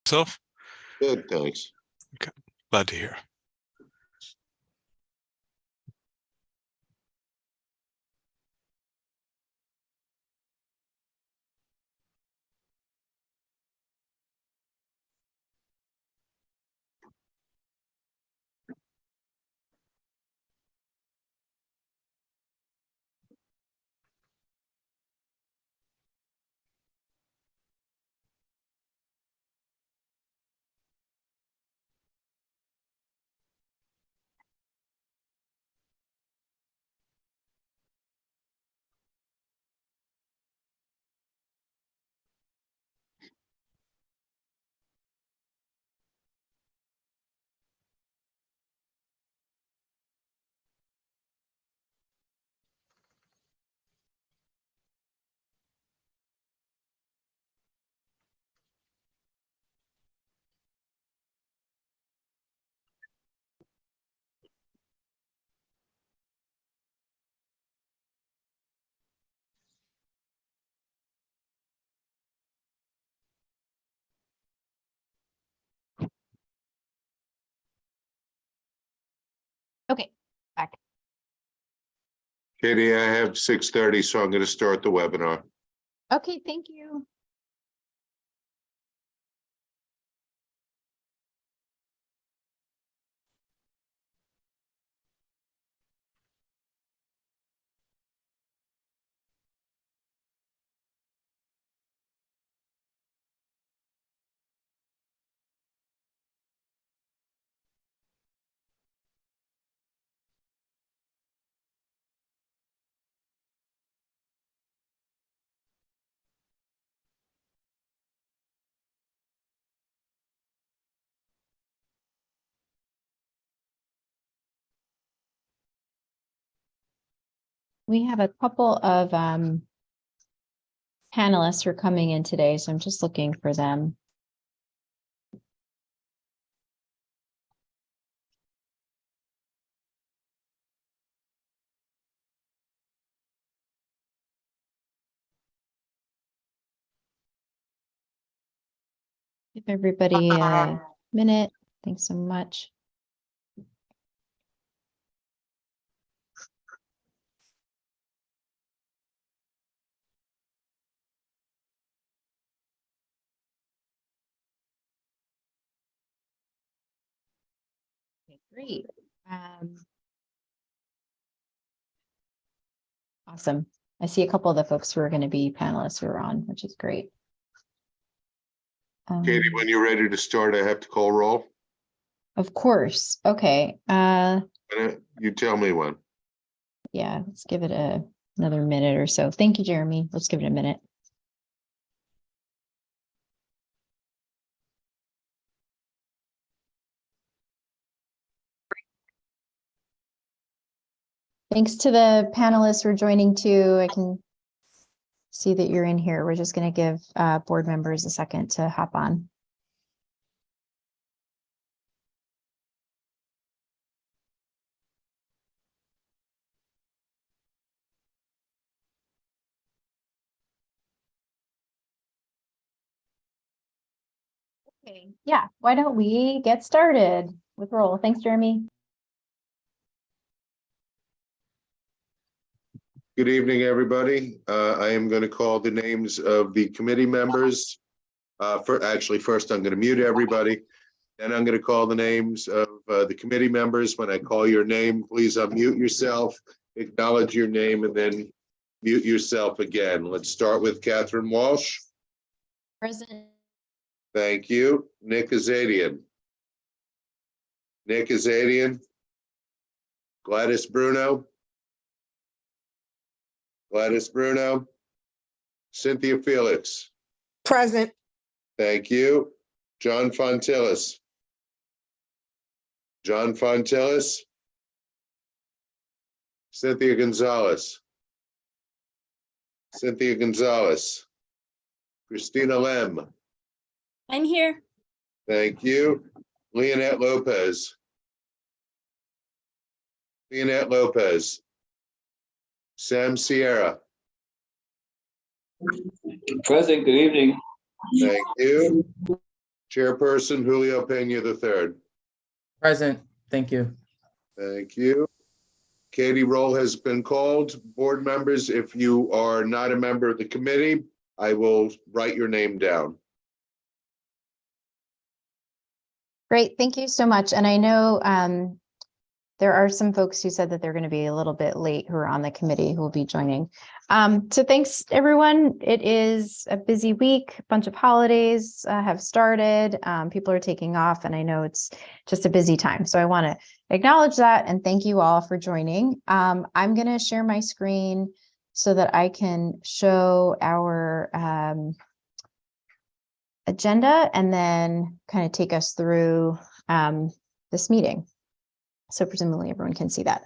yourself? Good, thanks. Glad to hear. Okay, back. Katie, I have 6:30, so I'm going to start the webinar. Okay, thank you. We have a couple of panelists who are coming in today, so I'm just looking for them. Give everybody a minute. Thanks so much. Okay, great. Awesome. I see a couple of the folks who are going to be panelists who are on, which is great. Katie, when you're ready to start, I have to call roll. Of course. Okay. You tell me when. Yeah, let's give it another minute or so. Thank you, Jeremy. Let's give it a minute. Thanks to the panelists for joining too. I can see that you're in here. We're just going to give board members a second to hop on. Okay, yeah, why don't we get started with roll? Thanks, Jeremy. Good evening, everybody. I am going to call the names of the committee members. First, I'm going to mute everybody. Then I'm going to call the names of the committee members. When I call your name, please unmute yourself, acknowledge your name, and then mute yourself again. Let's start with Catherine Walsh. Present. Thank you. Nick Azadian. Nick Azadian. Gladys Bruno. Gladys Bruno. Cynthia Felix. Present. Thank you. John Fontillis. John Fontillis. Cynthia Gonzalez. Cynthia Gonzalez. Christina Lem. I'm here. Thank you. Leonette Lopez. Leonette Lopez. Sam Sierra. Present, good evening. Thank you. Chairperson Julio Pena III. Present, thank you. Thank you. Katie, roll has been called. Board members, if you are not a member of the committee, I will write your name down. Great, thank you so much. And I know there are some folks who said that they're going to be a little bit late who are on the committee who will be joining. So thanks, everyone. It is a busy week. A bunch of holidays have started. People are taking off, and I know it's just a busy time. So I want to acknowledge that and thank you all for joining. I'm going to share my screen so that I can show our agenda and then kind of take us through this meeting. So presumably everyone can see that.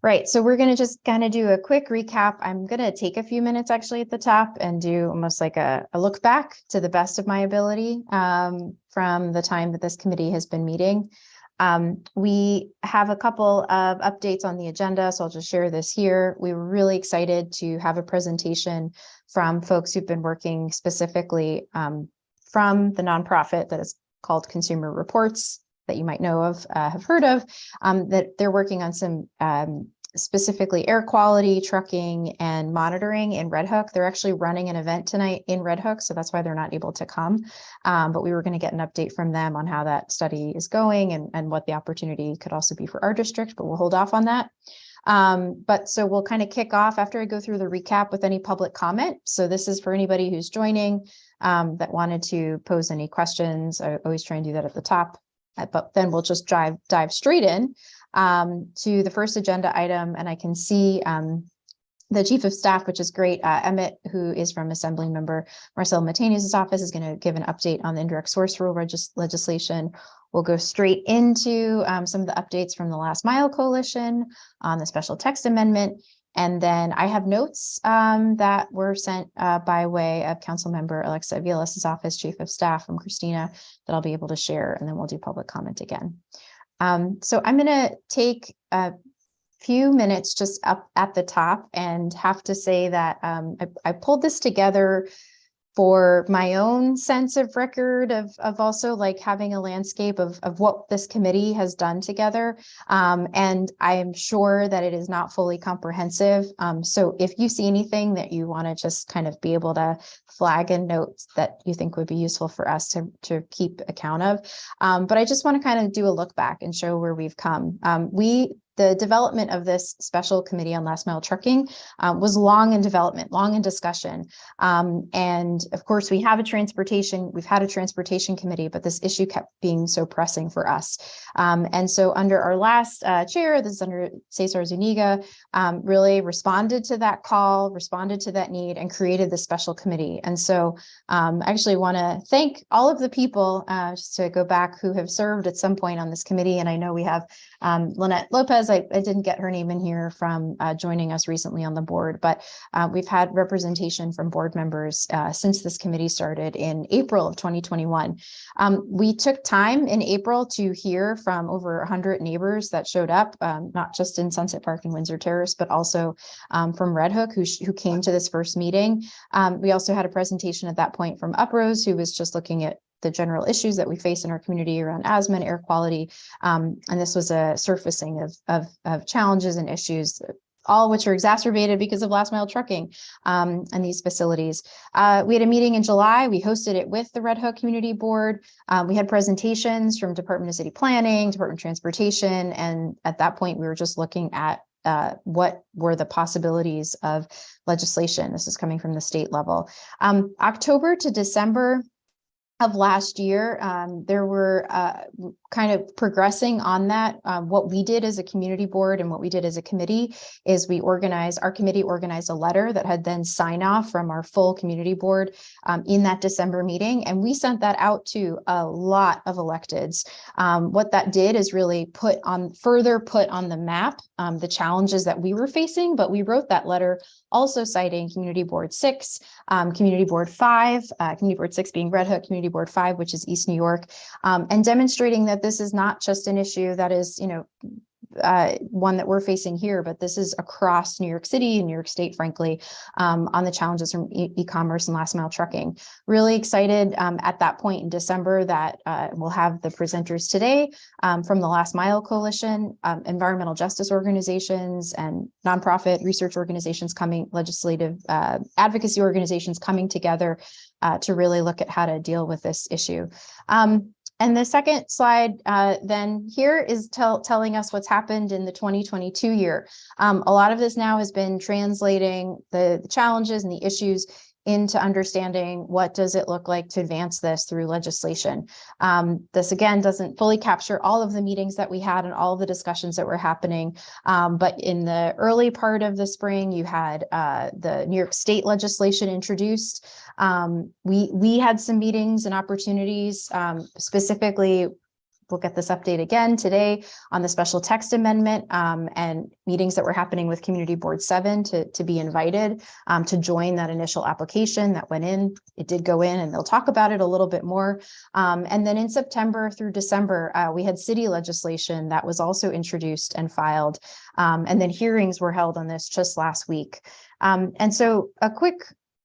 Right, so we're going to just kind of do a quick recap. I'm going to take a few minutes actually at the top and do almost like a look back to the best of my ability from the time that this committee has been meeting. We have a couple of updates on the agenda, so I'll just share this here. We were really excited to have a presentation from folks who've been working specifically from the nonprofit that is called Consumer Reports, that you might know of, have heard of, that they're working on some specifically air quality, trucking, and monitoring in Red Hook. They're actually running an event tonight in Red Hook, so that's why they're not able to come. But we were going to get an update from them on how that study is going and what the opportunity could also be for our district, but we'll hold off on that. But so we'll kind of kick off after I go through the recap with any public comment. So this is for anybody who's joining that wanted to pose any questions. I always try and do that at the top. But then we'll just dive straight in to the first agenda item, and I can see the Chief of Staff, which is great. Emmett, who is from Assembly Member Marcel Matenius' office, is going to give an update on the indirect source rule legislation. We'll go straight into some of the updates from the Last Mile Coalition on the special text amendment. And then I have notes that were sent by way of Councilmember Alexa Aviles' office, Chief of Staff, from Christina, that I'll be able to share, and then we'll do public comment again. So I'm going to take a few minutes just up at the top and have to say that I pulled this together for my own sense of record of also like having a landscape of what this committee has done together. And I am sure that it is not fully comprehensive. So if you see anything that you want to just kind of be able to flag and note that you think would be useful for us to keep account of. But I just want to kind of do a look back and show where we've come. The development of this special committee on last mile trucking was long in development, long in discussion. And of course, we've had a transportation committee, but this issue kept being so pressing for us. And so under our last chair, this is under Cesar Zuniga, really responded to that call, responded to that need, and created the special committee. And so I actually want to thank all of the people, just to go back, who have served at some point on this committee. And I know we have Lynette Lopez. I didn't get her name in here from joining us recently on the board, but we've had representation from board members since this committee started in April of 2021. We took time in April to hear from over 100 neighbors that showed up, not just in Sunset Park and Windsor Terrace, but also from Red Hook, who came to this first meeting. We also had a presentation at that point from Uprose, who was just looking at the general issues that we face in our community around asthma and air quality. And this was a surfacing of challenges and issues, all which are exacerbated because of last mile trucking and these facilities. We had a meeting in July. We hosted it with the Red Hook Community Board. We had presentations from Department of City Planning, Department of Transportation, and at that point, we were just looking at what were the possibilities of legislation. This is coming from the state level. October to December of last year, there were kind of progressing on that. What we did as a community board and what we did as a committee is our committee organized a letter that had then sign off from our full community board in that December meeting. And we sent that out to a lot of electeds. What that did is really further put on the map the challenges that we were facing, but we wrote that letter also citing Community Board 6, Community Board 5, Community Board 6 being Red Hook, Community Board 5, which is East New York, and demonstrating that this is not just an issue that is, one that we're facing here, but this is across New York City and New York State, frankly, on the challenges from e-commerce and last mile trucking. Really excited at that point in December that we'll have the presenters today from the Last Mile Coalition, environmental justice organizations and nonprofit research organizations coming, legislative advocacy organizations coming together to really look at how to deal with this issue. And the second slide then here is telling us what's happened in the 2022 year. A lot of this now has been translating the challenges and the issues into understanding what does it look like to advance this through legislation. This again doesn't fully capture all of the meetings that we had and all of the discussions that were happening. But in the early part of the spring, you had the New York State legislation introduced. We had some meetings and opportunities, specifically look at this update again today on the special text amendment and meetings that were happening with Community Board 7 to be invited to join that initial application that went in. It did go in and they'll talk about it a little bit more. And then in September through December, we had city legislation that was also introduced and filed. And then hearings were held on this just last week. And so a quick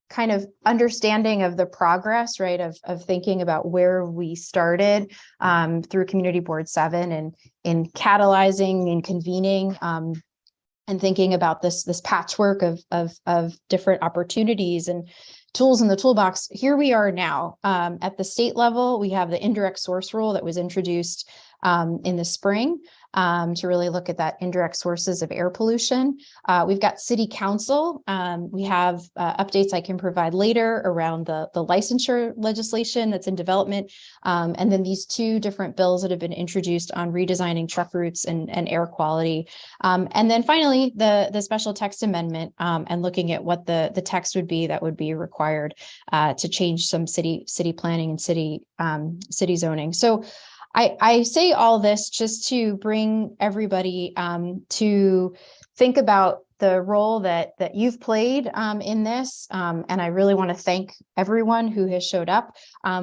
kind of understanding of the progress, right, of thinking about where we started through Community Board 7 and in catalyzing and convening and thinking about this patchwork of different opportunities and tools in the toolbox. Here we are now at the state level. We have the indirect source rule that was introduced in the spring to really look at that indirect sources of air pollution. We've got city council. We have updates I can provide later around the licensure legislation that's in development. And then these two different bills that have been introduced on redesigning truck routes and air quality. And then finally, the special text amendment and looking at what the text would be that would be required to change some city planning and city zoning. So I say all this just to bring everybody to think about the role that you've played in this. And I really want to thank everyone who has showed up.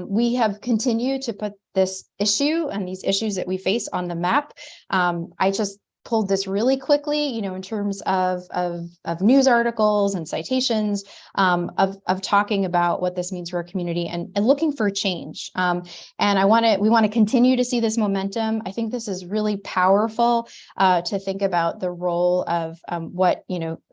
We have continued to put this issue and these issues that we face on the map. I just pulled this really quickly, in terms of news articles and citations, of talking about what this means for our community and looking for change. And we want to continue to see this momentum. I think this is really powerful to think about the role of what,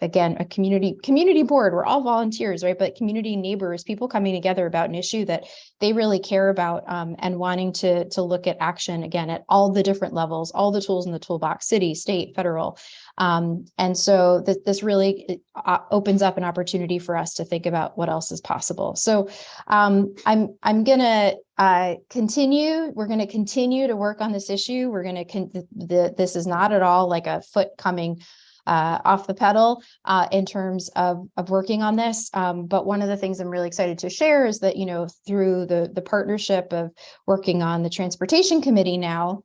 again, a community board, we're all volunteers, right? But community neighbors, people coming together about an issue that they really care about and wanting to look at action, again, at all the different levels, all the tools in the toolbox, city, state, federal. And so this really opens up an opportunity for us to think about what else is possible. So I'm going to continue. We're going to continue to work on this issue. We're going to, this is not at all like a foot coming off the pedal in terms of working on this. But one of the things I'm really excited to share is that, through the partnership of working on the Transportation Committee now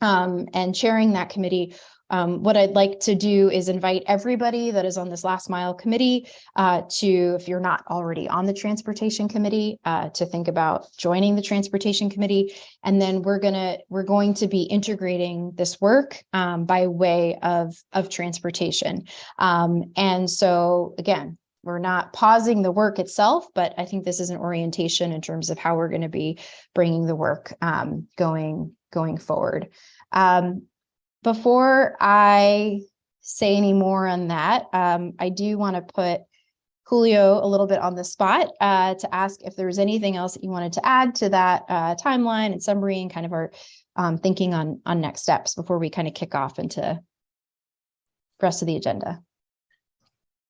and chairing that committee, what I'd like to do is invite everybody that is on this last mile committee if you're not already on the Transportation Committee, to think about joining the Transportation Committee. And then we're going to be integrating this work by way of transportation. And so again, we're not pausing the work itself, but I think this is an orientation in terms of how we're going to be bringing the work going forward. Before I say any more on that, I do want to put Julio a little bit on the spot to ask if there was anything else that you wanted to add to that timeline and summary and kind of our thinking on next steps before we kind of kick off into the rest of the agenda.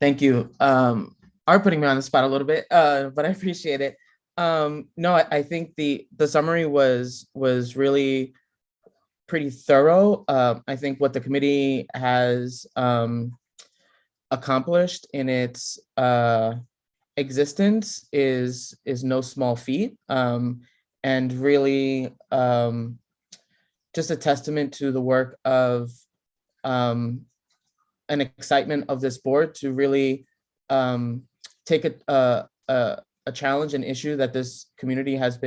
Thank you. Are putting me on the spot a little bit, but I appreciate it. No, I think the summary was really pretty thorough. I think what the committee has accomplished in its existence is no small feat, and really just a testament to the work of an excitement of this board to really take a challenge, an issue that this community has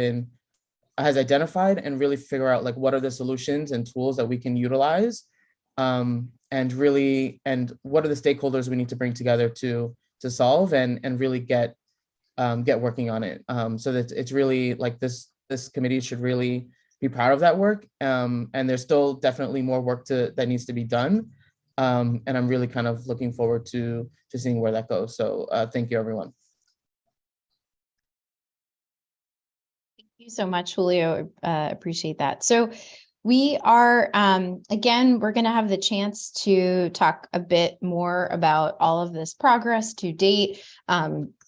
identified, and really figure out like what are the solutions and tools that we can utilize and really, and what are the stakeholders we need to bring together to solve and really get working on it. So that it's really like this committee should really be proud of that work. And there's still definitely more work that needs to be done. And I'm really kind of looking forward to seeing where that goes. So thank you, everyone. Thank you so much, Julio. Appreciate that. So we are, again, we're going to have the chance to talk a bit more about all of this progress to date.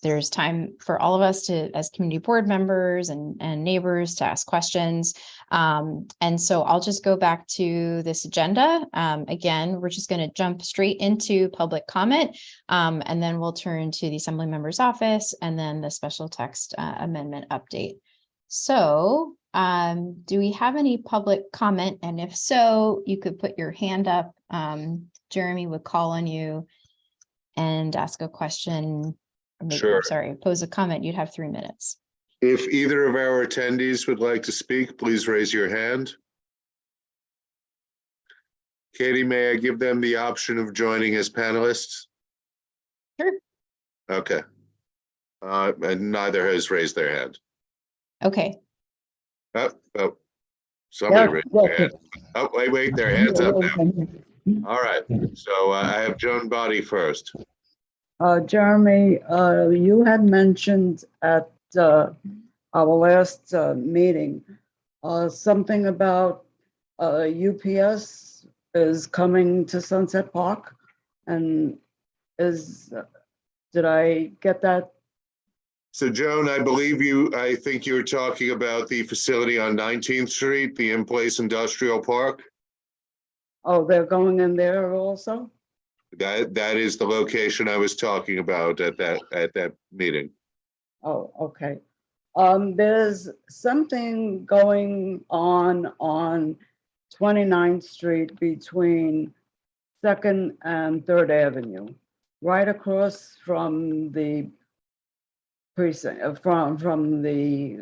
There's time for all of us to, as community board members and neighbors, to ask questions. And so I'll just go back to this agenda. Again, we're just going to jump straight into public comment, and then we'll turn to the Assembly Member's Office and then the special text amendment update. So do we have any public comment? And if so, you could put your hand up. Jeremy would call on you and ask a question. Or maybe, Sure. Sorry, pose a comment. You'd have 3 minutes. If either of our attendees would like to speak, please raise your hand. Katie, may I give them the option of joining as panelists? Sure. Okay. And neither has raised their hand. Okay. Oh, somebody raised their hand. Oh, wait, their hand's up now. All right, so I have Joan Body first. Jeremy, you had mentioned at our last meeting something about UPS is coming to Sunset Park, and did I get that? So Joan, I think you were talking about the facility on 19th Street, the In-Place Industrial Park. Oh, they're going in there also? That is the location I was talking about at that meeting. Oh, okay. There's something going on 29th Street between 2nd and 3rd Avenue, right across from the precinct, from the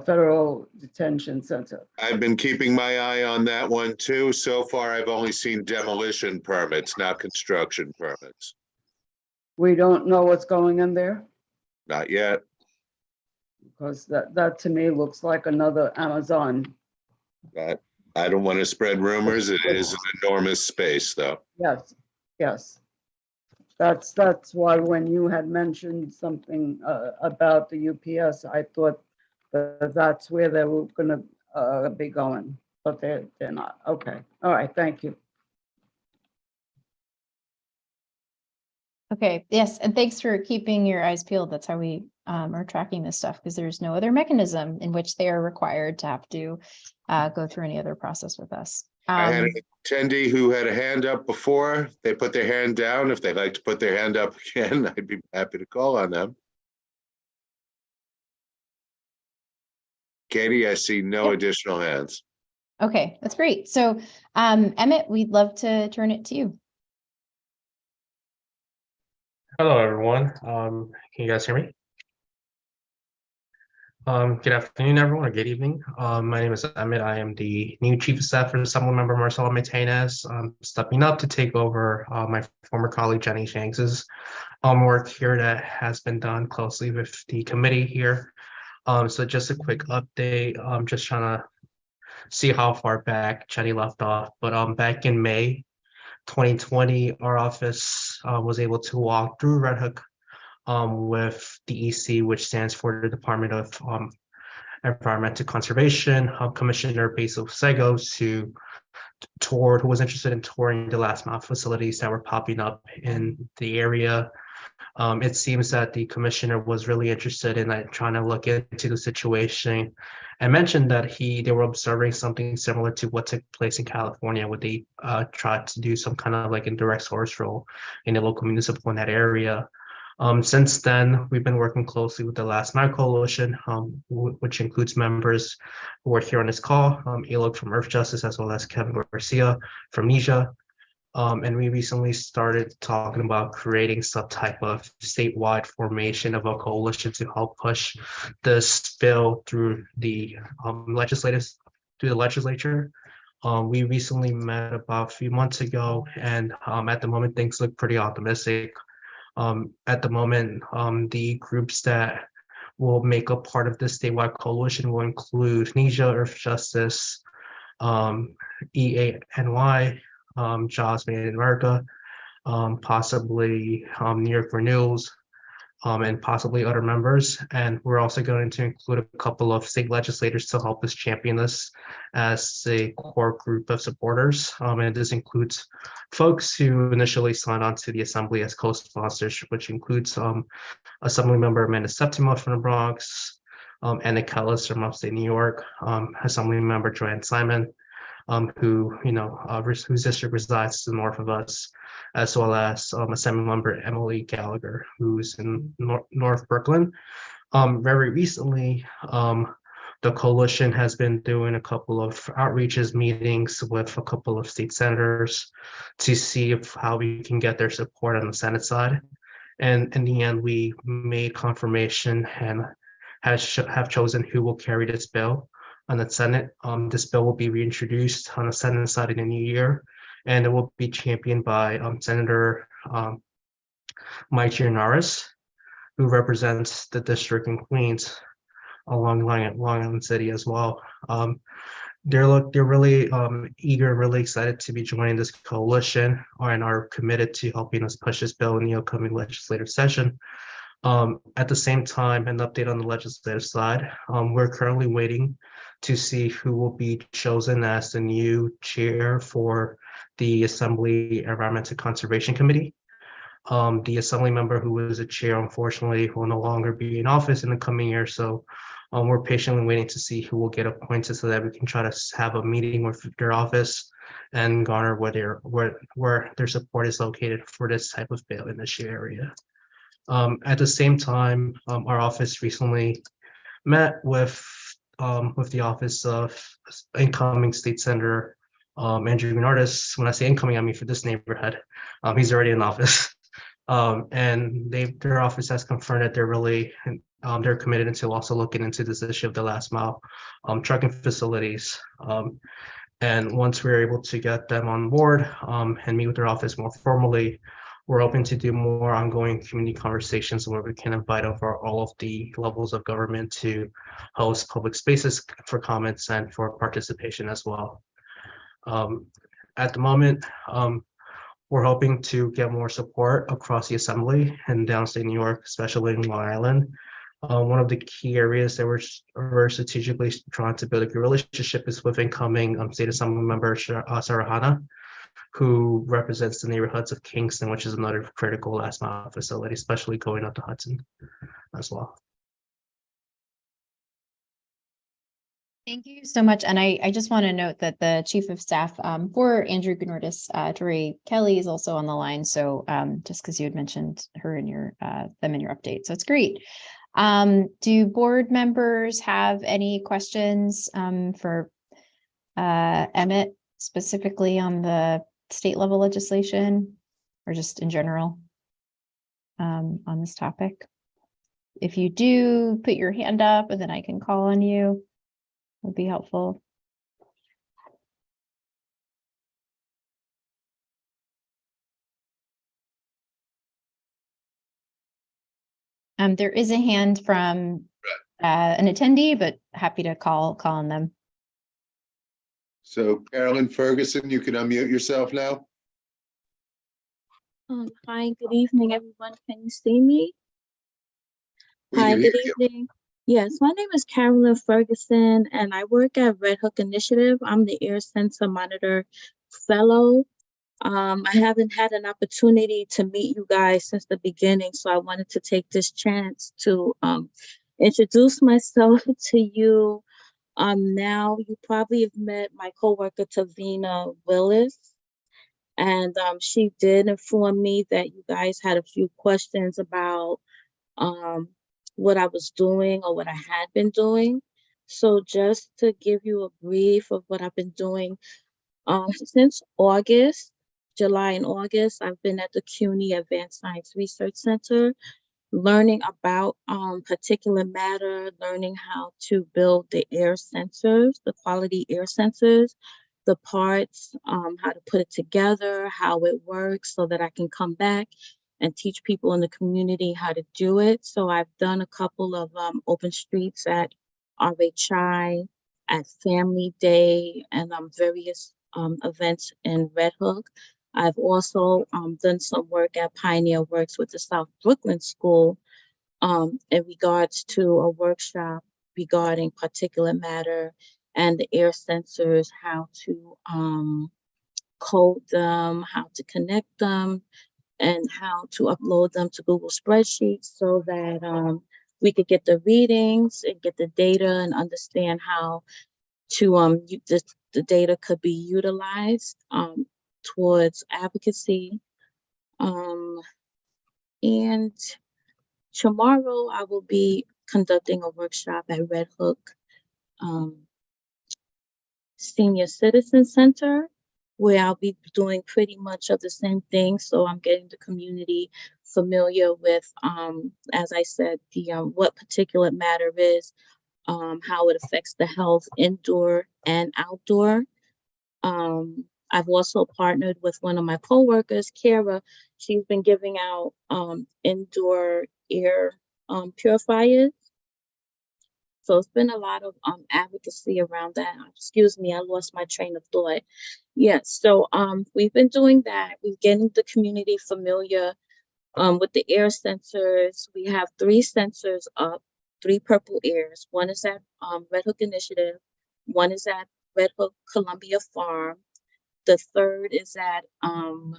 Federal Detention Center. I've been keeping my eye on that one too. So far, I've only seen demolition permits, not construction permits. We don't know what's going in there, Not yet. because that to me looks like another Amazon. But I don't want to spread rumors. It is an enormous space, though. Yes, yes. That's why when you had mentioned something about the UPS, I thought that's where they were gonna be going, but they're not. Okay, all right, thank you. Okay, yes, and thanks for keeping your eyes peeled. That's how we are tracking this stuff, because there's no other mechanism in which they are required to have to go through any other process with us. I had an attendee who had a hand up before. They put their hand down. If they'd like to put their hand up again, I'd be happy to call on them. Katie, I see no additional hands. Okay, that's great. So Emmett, we'd love to turn it to you. Hello, everyone. Can you guys hear me? Good afternoon, everyone, or good evening. My name is Emmett. I am the new Chief of Staff for Assemblymember Marcelo Martinez. Stepping up to take over my former colleague Jenny Shanks's work here that has been done closely with the committee here. So just a quick update. I'm just trying to see how far back Jenny left off. But back in May 2020, our office was able to walk through Red Hook with DEC, which stands for the Department of Environmental Conservation. Commissioner Basil Segos, who was interested in touring the last mile facilities that were popping up in the area. It seems that the commissioner was really interested in trying to look into the situation, and mentioned that they were observing something similar to what took place in California, where they tried to do some kind of indirect source role in the local municipal in that area. Since then, we've been working closely with the Last Mile Coalition, which includes members who are here on this call, Alok from Earth Justice, as well as Kevin Garcia from NEJA. And we recently started talking about creating some type of statewide formation of a coalition to help push this bill through the legislature. We recently met about a few months ago, and at the moment, things look pretty optimistic. At the moment, the groups that will make up part of the statewide coalition will include NEJA, Earth Justice, EANY, Jobs Made in America, possibly New York Renewals, and possibly other members. And we're also going to include a couple of state legislators to help us champion this as a core group of supporters. And this includes folks who initially signed on to the Assembly as co-sponsors, which includes Assemblymember Amanda Septimo from the Bronx, Anna Kellis from upstate New York, Assemblymember Joanne Simon, whose district resides to the north of us, as well as Assemblymember Emily Gallagher, who's in North Brooklyn. Very recently, the coalition has been doing a couple of outreaches, meetings with a couple of state senators to see how we can get their support on the Senate side. And in the end, we made confirmation and have chosen who will carry this bill on the Senate. This bill will be reintroduced on the Senate side in the new year, and it will be championed by Senator Mike Gianaris, who represents the district in Queens along Long Island City as well. They're really eager, really excited to be joining this coalition and are committed to helping us push this bill in the upcoming legislative session. At the same time, an update on the legislative side, we're currently waiting to see who will be chosen as the new chair for the Assembly Environmental Conservation Committee. The Assembly member who was a chair, unfortunately, will no longer be in office in the coming year. So we're patiently waiting to see who will get appointed so that we can try to have a meeting with their office and garner where their support is located for this type of bill in this area. At the same time, our office recently met with the office of incoming State Senator Andrew Bernardis. When I say incoming, I mean for this neighborhood. He's already in office, and their office has confirmed that they're committed to also looking into this issue of the last mile trucking facilities. And once we're able to get them on board and meet with their office more formally, we're hoping to do more ongoing community conversations where we can invite over all of the levels of government to host public spaces for comments and for participation as well. At the moment, we're hoping to get more support across the Assembly in downstate New York, especially in Long Island. One of the key areas that we're strategically trying to build a good relationship is with incoming State Assembly member Sarah Hanna, who represents the neighborhoods of Kingston, which is another critical last mile facility, especially going up to Hudson as well. Thank you so much. And I just want to note that the Chief of Staff for Andrew Bernardis, Tori Kelly, is also on the line. So just because you had mentioned her in them in your update. So it's great. Do board members have any questions for Emmett, specifically on the state level legislation or just in general on this topic? If you do, put your hand up and then I can call on you. Would be helpful. There is a hand from an attendee, but happy to call on them. So Carolyn Ferguson, you can unmute yourself now. Hi, good evening, everyone. Can you see me? We Hi, can good hear you. evening. Yes, my name is Carolyn Ferguson, and I work at Red Hook Initiative. I'm the Air Sensor Monitor Fellow. I haven't had an opportunity to meet you guys since the beginning, so I wanted to take this chance to introduce myself to you. Now, you probably have met my coworker, Tavina Willis, and she did inform me that you guys had a few questions about what I was doing or what I had been doing. So just to give you a brief of what I've been doing, since August, July and August, I've been at the CUNY Advanced Science Research Center, learning about particulate matter, learning how to build the air sensors, the quality air sensors the parts, how to put it together, how it works, so that I can come back and teach people in the community how to do it. So I've done a couple of open streets at RHI, at Family Day, and various events in Red Hook. I've also done some work at Pioneer Works with the South Brooklyn School in regards to a workshop regarding particulate matter and the air sensors, how to code them, how to connect them, and how to upload them to Google spreadsheets so that we could get the readings and get the data and understand how to the data could be utilized towards advocacy. And tomorrow I will be conducting a workshop at Red Hook Senior Citizen Center, where I'll be doing pretty much of the same thing. So I'm getting the community familiar with, as I said, the what particulate matter is, how it affects the health indoor and outdoor. I've also partnered with one of my coworkers, Kara. She's been giving out indoor air purifiers. So it's been a lot of advocacy around that. Excuse me, I lost my train of thought. Yes, so we've been doing that. We're getting the community familiar with the air sensors. We have 3 sensors up, 3 purple airs. One is at Red Hook Initiative. One is at Red Hook Columbia Farm. The third is at, oh,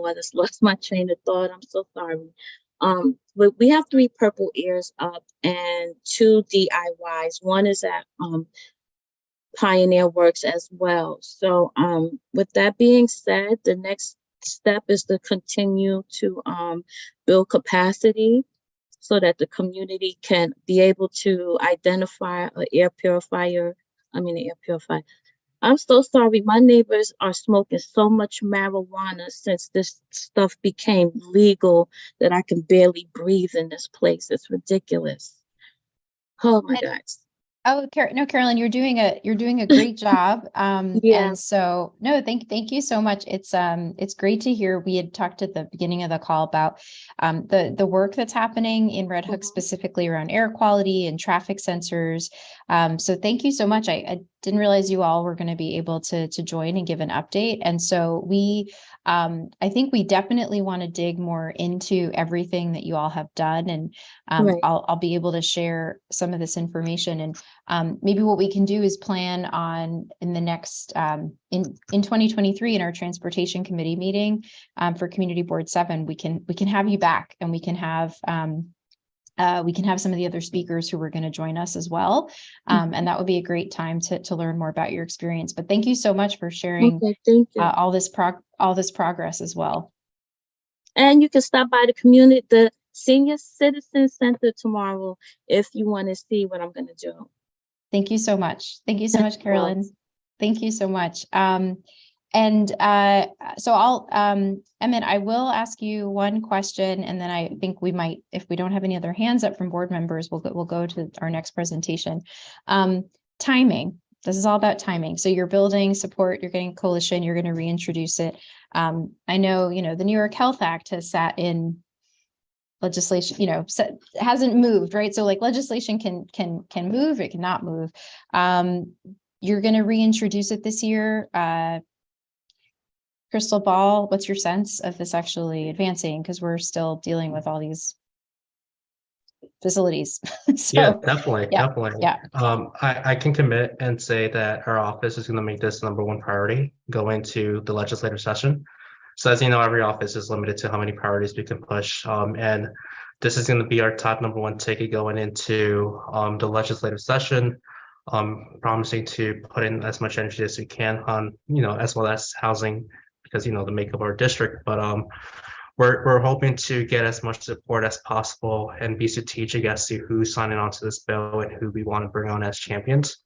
I just lost my train of thought. I'm so sorry. But we have 3 purple airs up and 2 DIYs. One is at Pioneer Works as well. So with that being said, the next step is to continue to build capacity so that the community can be able to identify an air purifier. I'm so sorry. My neighbors are smoking so much marijuana since this stuff became legal that I can barely breathe in this place. It's ridiculous. Oh my God. Oh, no, Carolyn, you're doing a great job. Yeah. And so no, thank you so much. It's great to hear. We had talked at the beginning of the call about the work that's happening in Red Hook, specifically around air quality and traffic sensors. So thank you so much. I didn't realize you all were going to be able to join and give an update. And so I think we definitely want to dig more into everything that you all have done, and Right. I'll be able to share some of this information. And maybe what we can do is plan on in the next in 2023 in our transportation committee meeting for Community Board 7, we can have you back, and we can have some of the other speakers who are going to join us as well. And that would be a great time to learn more about your experience. But thank you so much for sharing Okay, thank you. all this progress as well. And you can stop by the Senior Citizen Center tomorrow if you want to see what I'm going to do. Thank you so much. Thank you so much, You're Carolyn. welcome. Thank you so much. So Emmett, I will ask you one question, and then I think we might, if we don't have any other hands up from board members, we'll go to our next presentation. Timing. This is all about timing. So you're building support, you're getting coalition, you're going to reintroduce it. I know, the New York Health Act has sat in legislation, hasn't moved, right? So like legislation can move, it cannot move. You're going to reintroduce it this year. Crystal ball, what's your sense of this actually advancing? Because we're still dealing with all these facilities. Yeah, definitely. Yeah. I can commit and say that our office is going to make this #1 priority going to the legislative session. So as you know, every office is limited to how many priorities we can push. And this is going to be our top #1 ticket going into the legislative session. Promising to put in as much energy as we can on, as well as housing, because, the makeup of our district. But we're hoping to get as much support as possible and be strategic as to who's signing on to this bill and who we want to bring on as champions.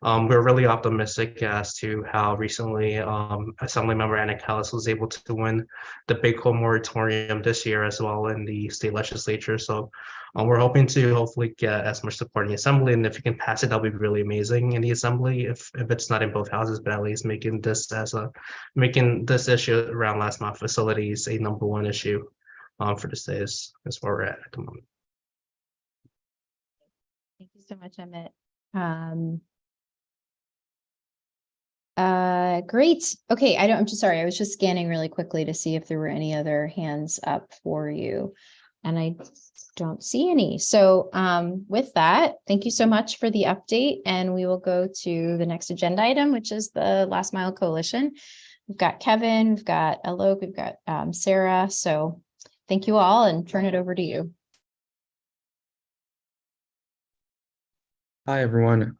We're really optimistic as to how recently Assemblymember Anna Callis was able to win the big home moratorium this year as well in the state legislature. So we're hoping to hopefully get as much support in the assembly, and if you can pass it, that'll be really amazing in the assembly. If it's not in both houses, but at least making this issue around last mile facilities a #1 issue for the state is where we're at the moment. Thank you so much, Emmett. Great. Okay, I'm just sorry. I was just scanning really quickly to see if there were any other hands up for you. And I don't see any. So with that, thank you so much for the update. And we will go to the next agenda item, which is the Last Mile Coalition. We've got Kevin, we've got Alok, we've got Sarah. So thank you all, and turn it over to you. Hi, everyone.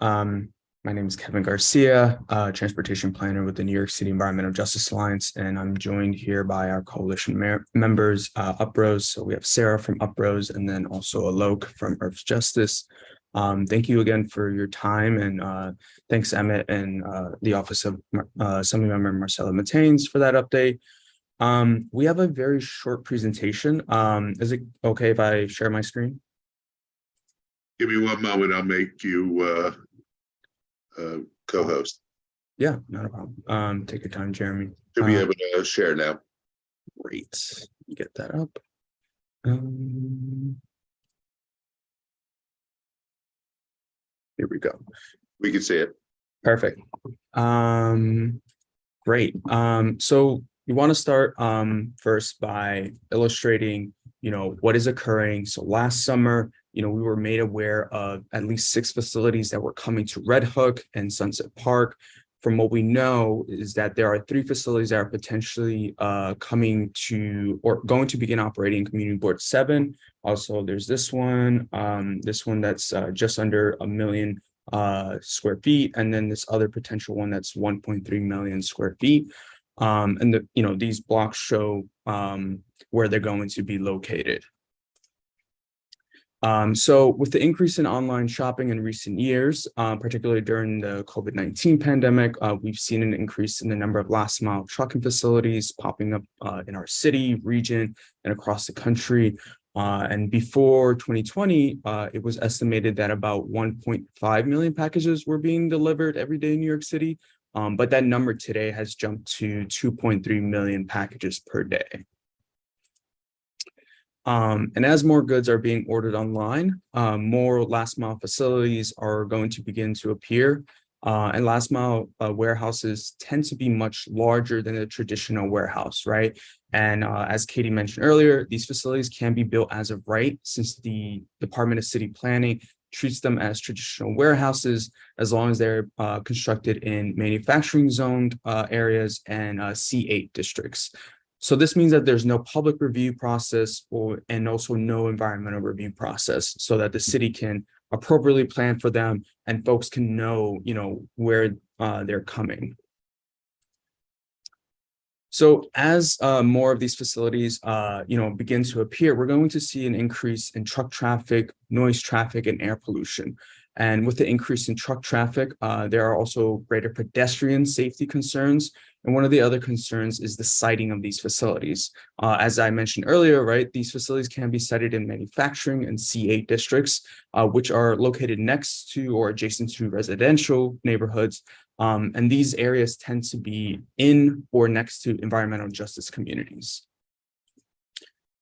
My name is Kevin Garcia, transportation planner with the New York City Environmental Justice Alliance, and I'm joined here by our coalition members, Uprose. So we have Sarah from Uprose, and then also Alok from Earth Justice. Thank you again for your time, and thanks Emmett and the Office of Assemblymember Marcella Mateins for that update. We have a very short presentation. Is it okay if I share my screen? Give me one moment. I'll make you co-host. Yeah, not a problem. Take your time, Jeremy. To be able to share now. Great. Let me get that up. Here we go. We can see it. Perfect. Great. So we want to start first by illustrating, what is occurring. So last summer, we were made aware of at least 6 facilities that were coming to Red Hook and Sunset Park. From what we know is that there are 3 facilities that are potentially coming to or going to begin operating Community Board 7. Also, there's this one that's just under 1 million square feet, and then this other potential one that's 1.3 million square feet. And these blocks show where they're going to be located. So with the increase in online shopping in recent years, particularly during the COVID-19 pandemic, we've seen an increase in the number of last mile trucking facilities popping up in our city, region, and across the country. And before 2020, it was estimated that about 1.5 million packages were being delivered every day in New York City. But that number today has jumped to 2.3 million packages per day. And as more goods are being ordered online, more last mile facilities are going to begin to appear. And last mile warehouses tend to be much larger than a traditional warehouse, right? And as Katie mentioned earlier, these facilities can be built as of right, since the Department of City Planning treats them as traditional warehouses as long as they're constructed in manufacturing zoned areas and C8 districts. So this means that there's no public review process and also no environmental review process, so that the city can appropriately plan for them and folks can know, where they're coming. So as more of these facilities, begin to appear, we're going to see an increase in truck traffic, noise traffic, and air pollution. And with the increase in truck traffic, there are also greater pedestrian safety concerns. And one of the other concerns is the siting of these facilities. As I mentioned earlier, right, these facilities can be sited in manufacturing and C8 districts, which are located next to or adjacent to residential neighborhoods. And these areas tend to be in or next to environmental justice communities.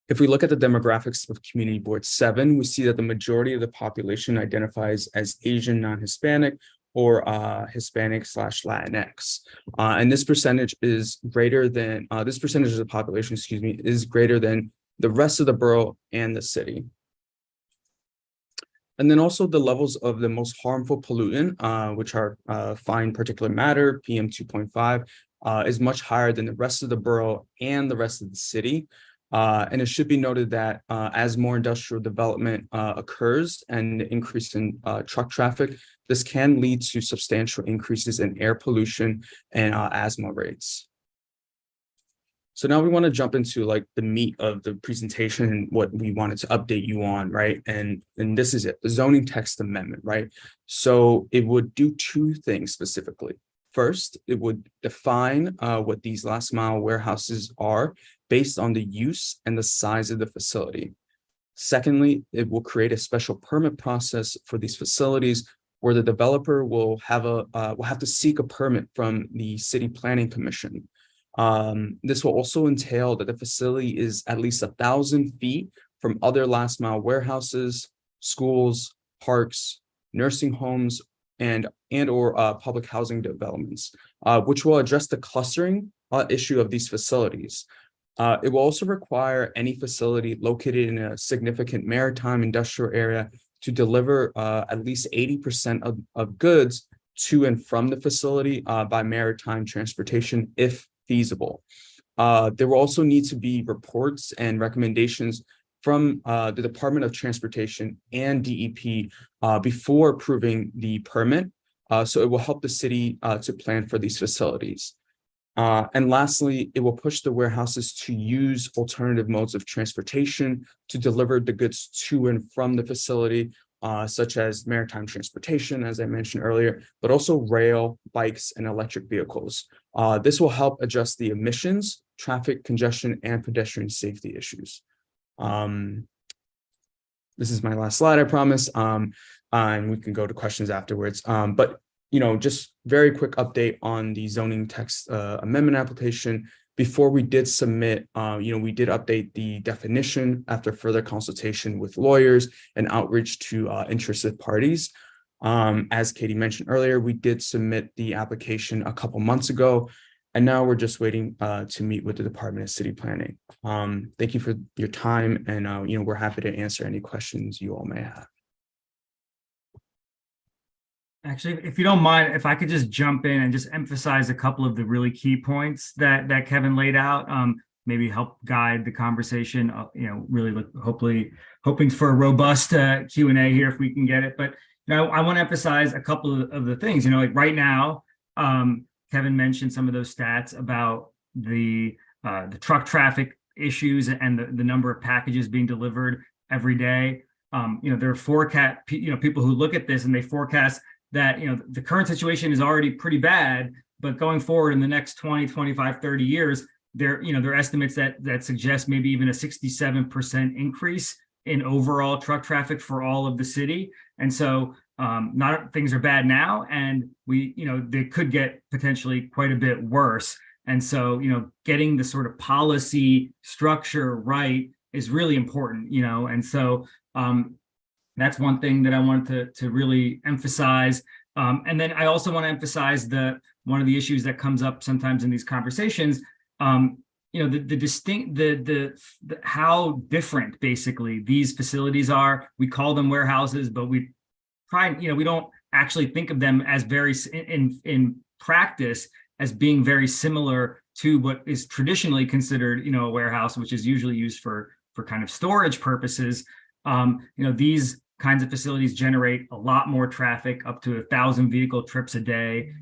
If we look at the demographics of Community Board 7, we see that the majority of the population identifies as Asian non-Hispanic or Hispanic/Latinx. And this percentage is greater than, this percentage of the population, is greater than the rest of the borough and the city. And then also the levels of the most harmful pollutant, which are fine particulate matter, PM 2.5, is much higher than the rest of the borough and the rest of the city. And it should be noted that as more industrial development occurs and the increase in truck traffic, this can lead to substantial increases in air pollution and asthma rates. So now we want to jump into like the meat of the presentation and what we wanted to update you on, right? And this is it, the zoning text amendment, right? So it would do two things specifically. First, it would define what these last mile warehouses are based on the use and the size of the facility. Secondly, it will create a special permit process for these facilities where the developer will have to seek a permit from the City Planning Commission. This will also entail that the facility is at least 1,000 feet from other last mile warehouses, schools, parks, nursing homes, and/or public housing developments, which will address the clustering issue of these facilities. It will also require any facility located in a significant maritime industrial area to deliver at least 80% of goods to and from the facility by maritime transportation, if feasible. There will also need to be reports and recommendations from the Department of Transportation and DEP before approving the permit. So it will help the city to plan for these facilities. And lastly, it will push the warehouses to use alternative modes of transportation to deliver the goods to and from the facility, such as maritime transportation, as I mentioned earlier, but also rail, bikes, and electric vehicles. This will help address the emissions, traffic congestion, and pedestrian safety issues. This is my last slide, I promise, and we can go to questions afterwards. But just very quick update on the zoning text amendment application. Before we did submit, we did update the definition after further consultation with lawyers and outreach to interested parties. As Katie mentioned earlier, we did submit the application a couple months ago, and now we're just waiting to meet with the Department of City Planning. Thank you for your time, and we're happy to answer any questions you all may have. Actually, if you don't mind, if I could just jump in and just emphasize a couple of the really key points that Kevin laid out, maybe help guide the conversation, really hoping for a robust Q&A here if we can get it. But, I want to emphasize a couple of the things, like right now, Kevin mentioned some of those stats about the truck traffic issues and the number of packages being delivered every day. There are people who look at this and they forecast that, the current situation is already pretty bad, but going forward in the next 20, 25, 30 years, there are estimates that suggest maybe even a 67% increase in overall truck traffic for all of the city. And so things are bad now, and they could get potentially quite a bit worse. And so, getting the sort of policy structure right is really important, and so that's one thing that I wanted to really emphasize. And then I also want to emphasize one of the issues that comes up sometimes in these conversations, how different basically these facilities are. We call them warehouses, but we don't actually think of them as in practice as being very similar to what is traditionally considered, a warehouse, which is usually used for kind of storage purposes. These kinds of facilities generate a lot more traffic, up to 1,000 vehicle trips a day,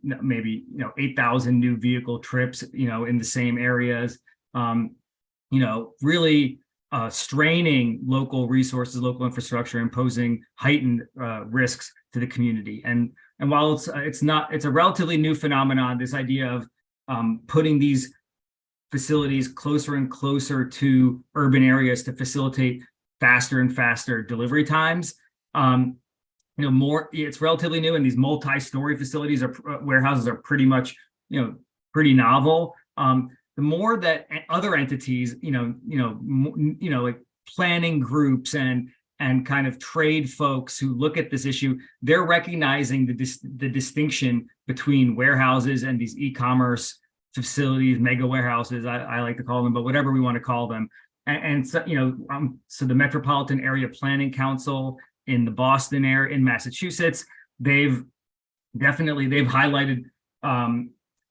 maybe 8,000 new vehicle trips, in the same areas. Really straining local resources, local infrastructure, imposing heightened risks to the community. And while it's a relatively new phenomenon, this idea of putting these facilities closer and closer to urban areas to facilitate faster and faster delivery times. It's relatively new, and these multi-story facilities or warehouses are pretty much, pretty novel. The more that other entities, like planning groups and kind of trade folks who look at this issue, they're recognizing the distinction between warehouses and these e-commerce facilities, mega warehouses, I like to call them, but whatever we want to call them. And so, so the Metropolitan Area Planning Council in the Boston area in Massachusetts, they've highlighted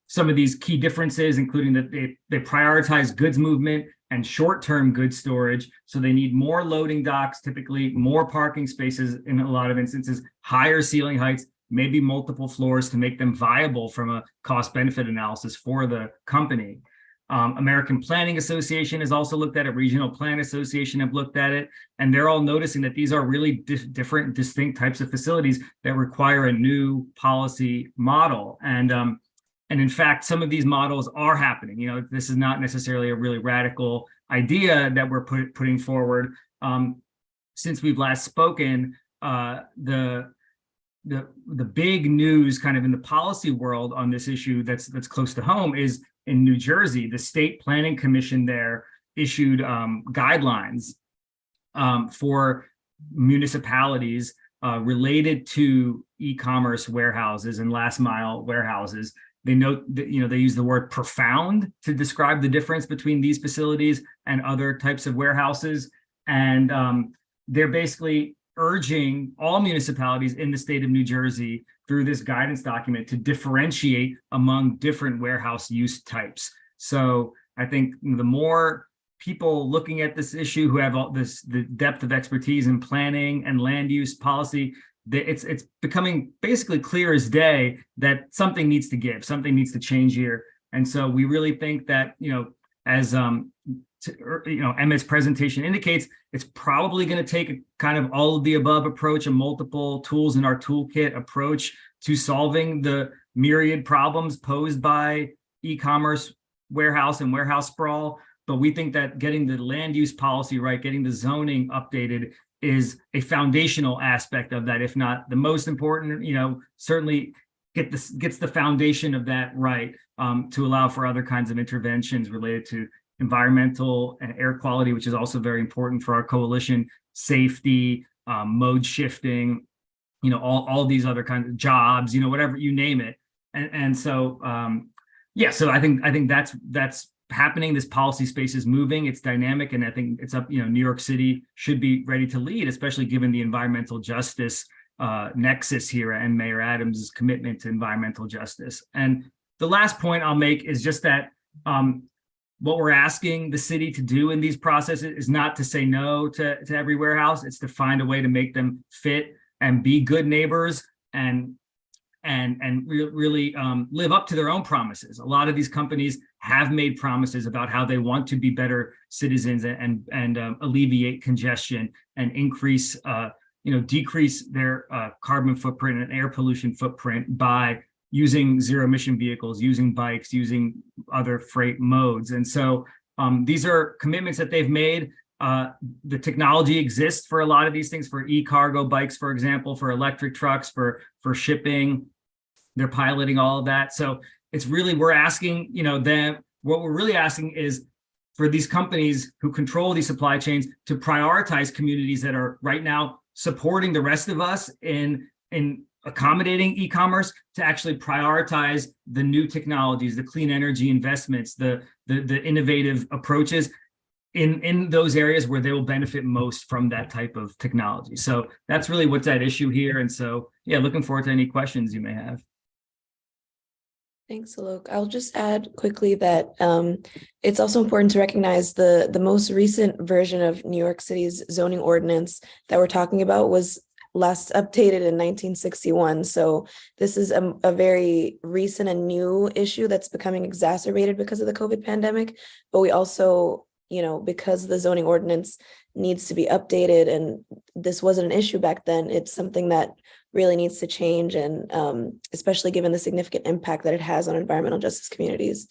some of these key differences, including that they prioritize goods movement and short-term goods storage. So they need more loading docks, typically more parking spaces in a lot of instances, higher ceiling heights, maybe multiple floors to make them viable from a cost-benefit analysis for the company. American Planning Association has also looked at it. Regional Plan Association have looked at it, and they're all noticing that these are really different, distinct types of facilities that require a new policy model. And in fact, some of these models are happening. You know, this is not necessarily a really radical idea that we're putting forward. Since we've last spoken, the big news kind of in the policy world on this issue that's close to home is in New Jersey. The State Planning Commission there issued guidelines for municipalities related to e-commerce warehouses and last mile warehouses. They note that, you know, they use the word profound to describe the difference between these facilities and other types of warehouses. And they're basically urging all municipalities in the state of New Jersey through this guidance document to differentiate among different warehouse use types. So I think the more people looking at this issue who have all this, the depth of expertise in planning and land use policy, it's becoming basically clear as day that something needs to give, something needs to change here. And so we really think that, you know, as Emmett's presentation indicates, it's probably going to take a kind of all of the above approach, a multiple tools in our toolkit approach to solving the myriad problems posed by e-commerce warehouse and warehouse sprawl. But we think that getting the land use policy right, getting the zoning updated is a foundational aspect of that, if not the most important. You know, certainly gets the foundation of that right, to allow for other kinds of interventions related to environmental and air quality, which is also very important for our coalition, safety, mode shifting, you know, all these other kinds of jobs, you know, whatever, you name it. And so, yeah, so I think that's happening. This policy space is moving, it's dynamic, and I think it's up, you know, New York City should be ready to lead, especially given the environmental justice nexus here and Mayor Adams' commitment to environmental justice. And the last point I'll make is just that what we're asking the city to do in these processes is not to say no to every warehouse. It's to find a way to make them fit and be good neighbors and really live up to their own promises. A lot of these companies have made promises about how they want to be better citizens and alleviate congestion and increase, decrease their carbon footprint and air pollution footprint by using zero emission vehicles, using bikes, using other freight modes. And so these are commitments that they've made. The technology exists for a lot of these things, for e-cargo bikes, for example, for electric trucks, for shipping. They're piloting all of that. So it's really, we're asking, you know, what we're really asking is for these companies who control these supply chains to prioritize communities that are right now supporting the rest of us in accommodating e-commerce, to actually prioritize the new technologies, the clean energy investments, the innovative approaches in those areas where they will benefit most from that type of technology. So that's really what's at issue here. And so, yeah, looking forward to any questions you may have. Thanks, Alok. I'll just add quickly that it's also important to recognize the most recent version of New York City's zoning ordinance that we're talking about was last updated in 1961. So this is a very recent and new issue that's becoming exacerbated because of the COVID pandemic. But we also, you know, because the zoning ordinance needs to be updated and this wasn't an issue back then, it's something that really needs to change, and especially given the significant impact that it has on environmental justice communities.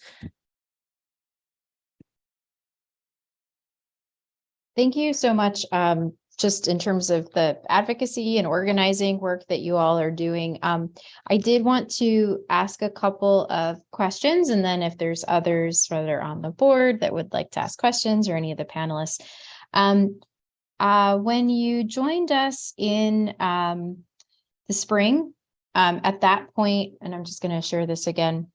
Thank you so much. Just in terms of the advocacy and organizing work that you all are doing, I did want to ask a couple of questions, and then if there's others whether on the board that would like to ask questions, or any of the panelists. When you joined us in the spring, at that point, and I'm just going to share this again,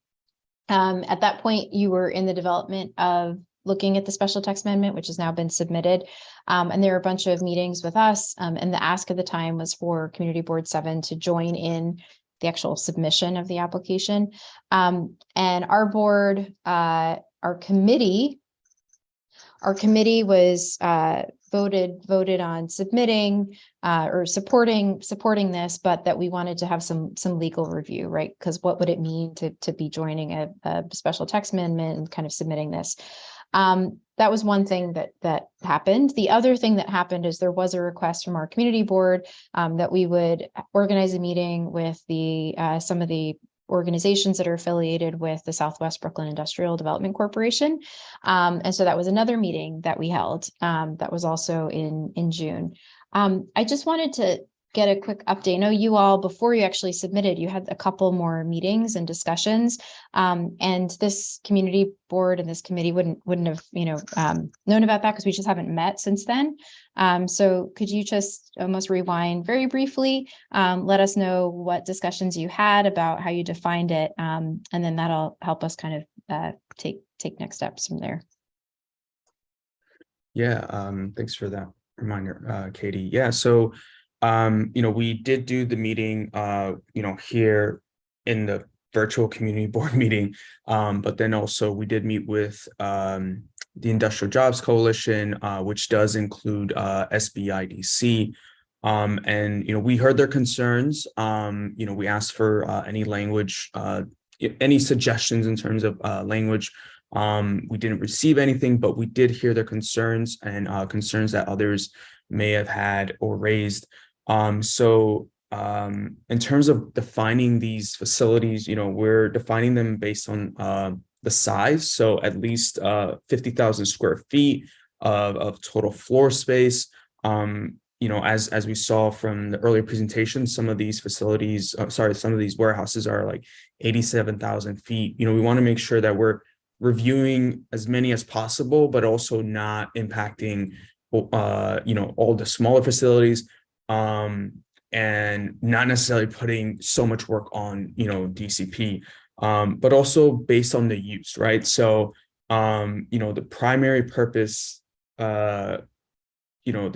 at that point you were in the development of looking at the special text amendment, which has now been submitted. And there were a bunch of meetings with us, and the ask at the time was for Community Board 7 to join in the actual submission of the application. And our board, our committee was voted on submitting or supporting this, but that we wanted to have some legal review, right? Because what would it mean to be joining a special text amendment and kind of submitting this? That was one thing that happened. The other thing that happened is there was a request from our community board that we would organize a meeting with some of the organizations that are affiliated with the Southwest Brooklyn Industrial Development Corporation. And so that was another meeting that we held that was also in June. I just wanted to get a quick update. I know you all, before you actually submitted, you had a couple more meetings and discussions. And this community board and this committee wouldn't have, known about that because we just haven't met since then. So could you just almost rewind very briefly, let us know what discussions you had about how you defined it, and then that'll help us kind of take next steps from there. Yeah, thanks for that reminder, Katie. Yeah, so we did do the meeting, here in the virtual community board meeting, but then also we did meet with the Industrial Jobs Coalition, which does include SBIDC. And, we heard their concerns. We asked for any language, any suggestions in terms of language. We didn't receive anything, but we did hear their concerns and concerns that others may have had or raised. So in terms of defining these facilities, we're defining them based on the size. So at least 50,000 square feet of total floor space. As we saw from the earlier presentation, some of these facilities, some of these warehouses are like 87,000 feet. We want to make sure that we're reviewing as many as possible, but also not impacting, all the smaller facilities, and not necessarily putting so much work on, DCP, but also based on the use, right? So, the primary purpose, the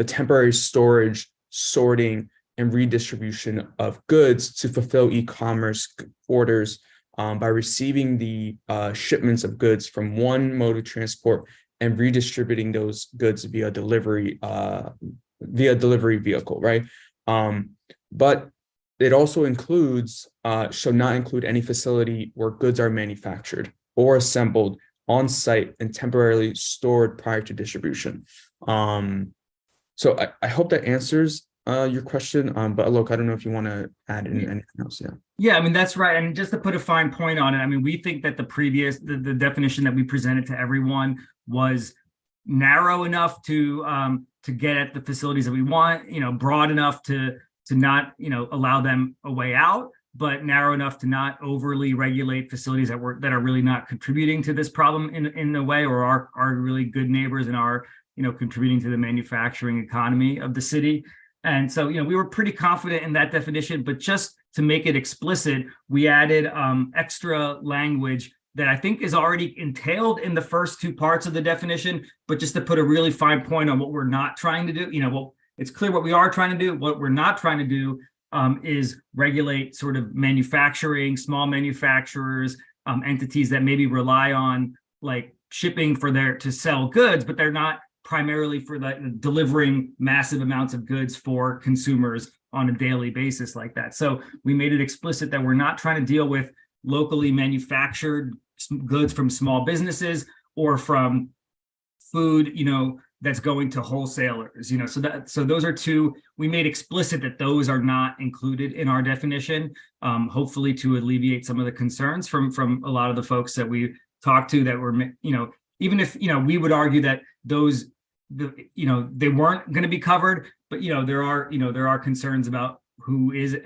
temporary storage, sorting, and redistribution of goods to fulfill e-commerce orders by receiving the shipments of goods from one mode of transport and redistributing those goods via delivery vehicle, right? But it also includes, shall not include any facility where goods are manufactured or assembled on site and temporarily stored prior to distribution. So I hope that answers your question, but Alok, I don't know if you want to add anything else. Yeah, I mean, that's right. And just to put a fine point on it, I mean, we think that the definition that we presented to everyone was narrow enough to get at the facilities that we want, broad enough to not, allow them a way out, but narrow enough to not overly regulate facilities that are really not contributing to this problem in a way, or are really good neighbors and are, contributing to the manufacturing economy of the city. And so, we were pretty confident in that definition, but just to make it explicit, we added extra language that I think is already entailed in the first two parts of the definition, but just to put a really fine point on what we're not trying to do, it's clear what we are trying to do. What we're not trying to do is regulate sort of manufacturing, small manufacturers, entities that maybe rely on like shipping to sell goods, but they're not primarily for delivering massive amounts of goods for consumers on a daily basis like that. So we made it explicit that we're not trying to deal with locally manufactured goods from small businesses or from food, that's going to wholesalers, so those are two, we made explicit that those are not included in our definition, hopefully to alleviate some of the concerns from a lot of the folks that we talked to that were, even if, we would argue that those, they weren't going to be covered, but, there are concerns about who is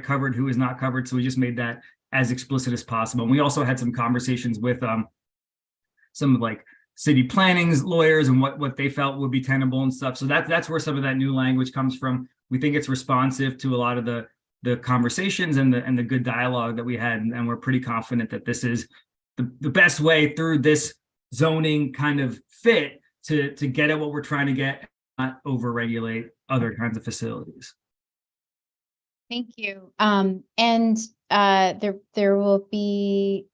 covered, who is not covered. So we just made that as explicit as possible. And we also had some conversations with some like city planning's lawyers and what they felt would be tenable and stuff. So that's where some of that new language comes from. We think it's responsive to a lot of the conversations and the good dialogue that we had. And we're pretty confident that this is the best way through this zoning kind of fit to get at what we're trying to get, not overregulate other kinds of facilities. Thank you. And there will be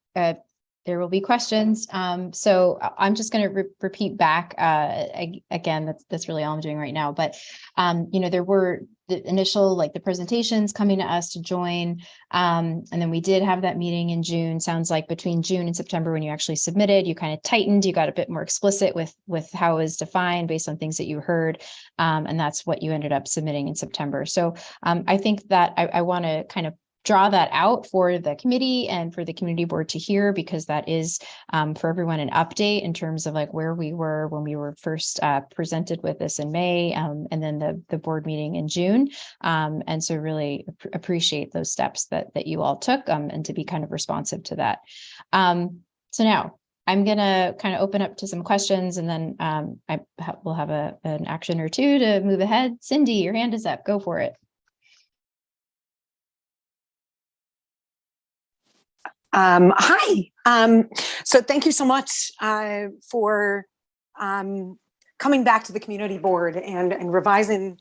there will be questions. So I'm just going to repeat back again. That's really all I'm doing right now. But there were the initial the presentations coming to us to join, and then we did have that meeting in June. Sounds like between June and September, when you actually submitted, you kind of tightened. You got a bit more explicit with how it was defined based on things that you heard, and that's what you ended up submitting in September. So I think that I want to kind of draw that out for the committee and for the community board to hear, because that is for everyone an update in terms of where we were when we were first presented with this in May, and then the board meeting in June. And so really appreciate those steps that you all took, and to be kind of responsive to that. So now I'm going to kind of open up to some questions, and then we'll have an action or two to move ahead. Cindy, your hand is up. Go for it. Hi. So thank you so much for coming back to the community board and revising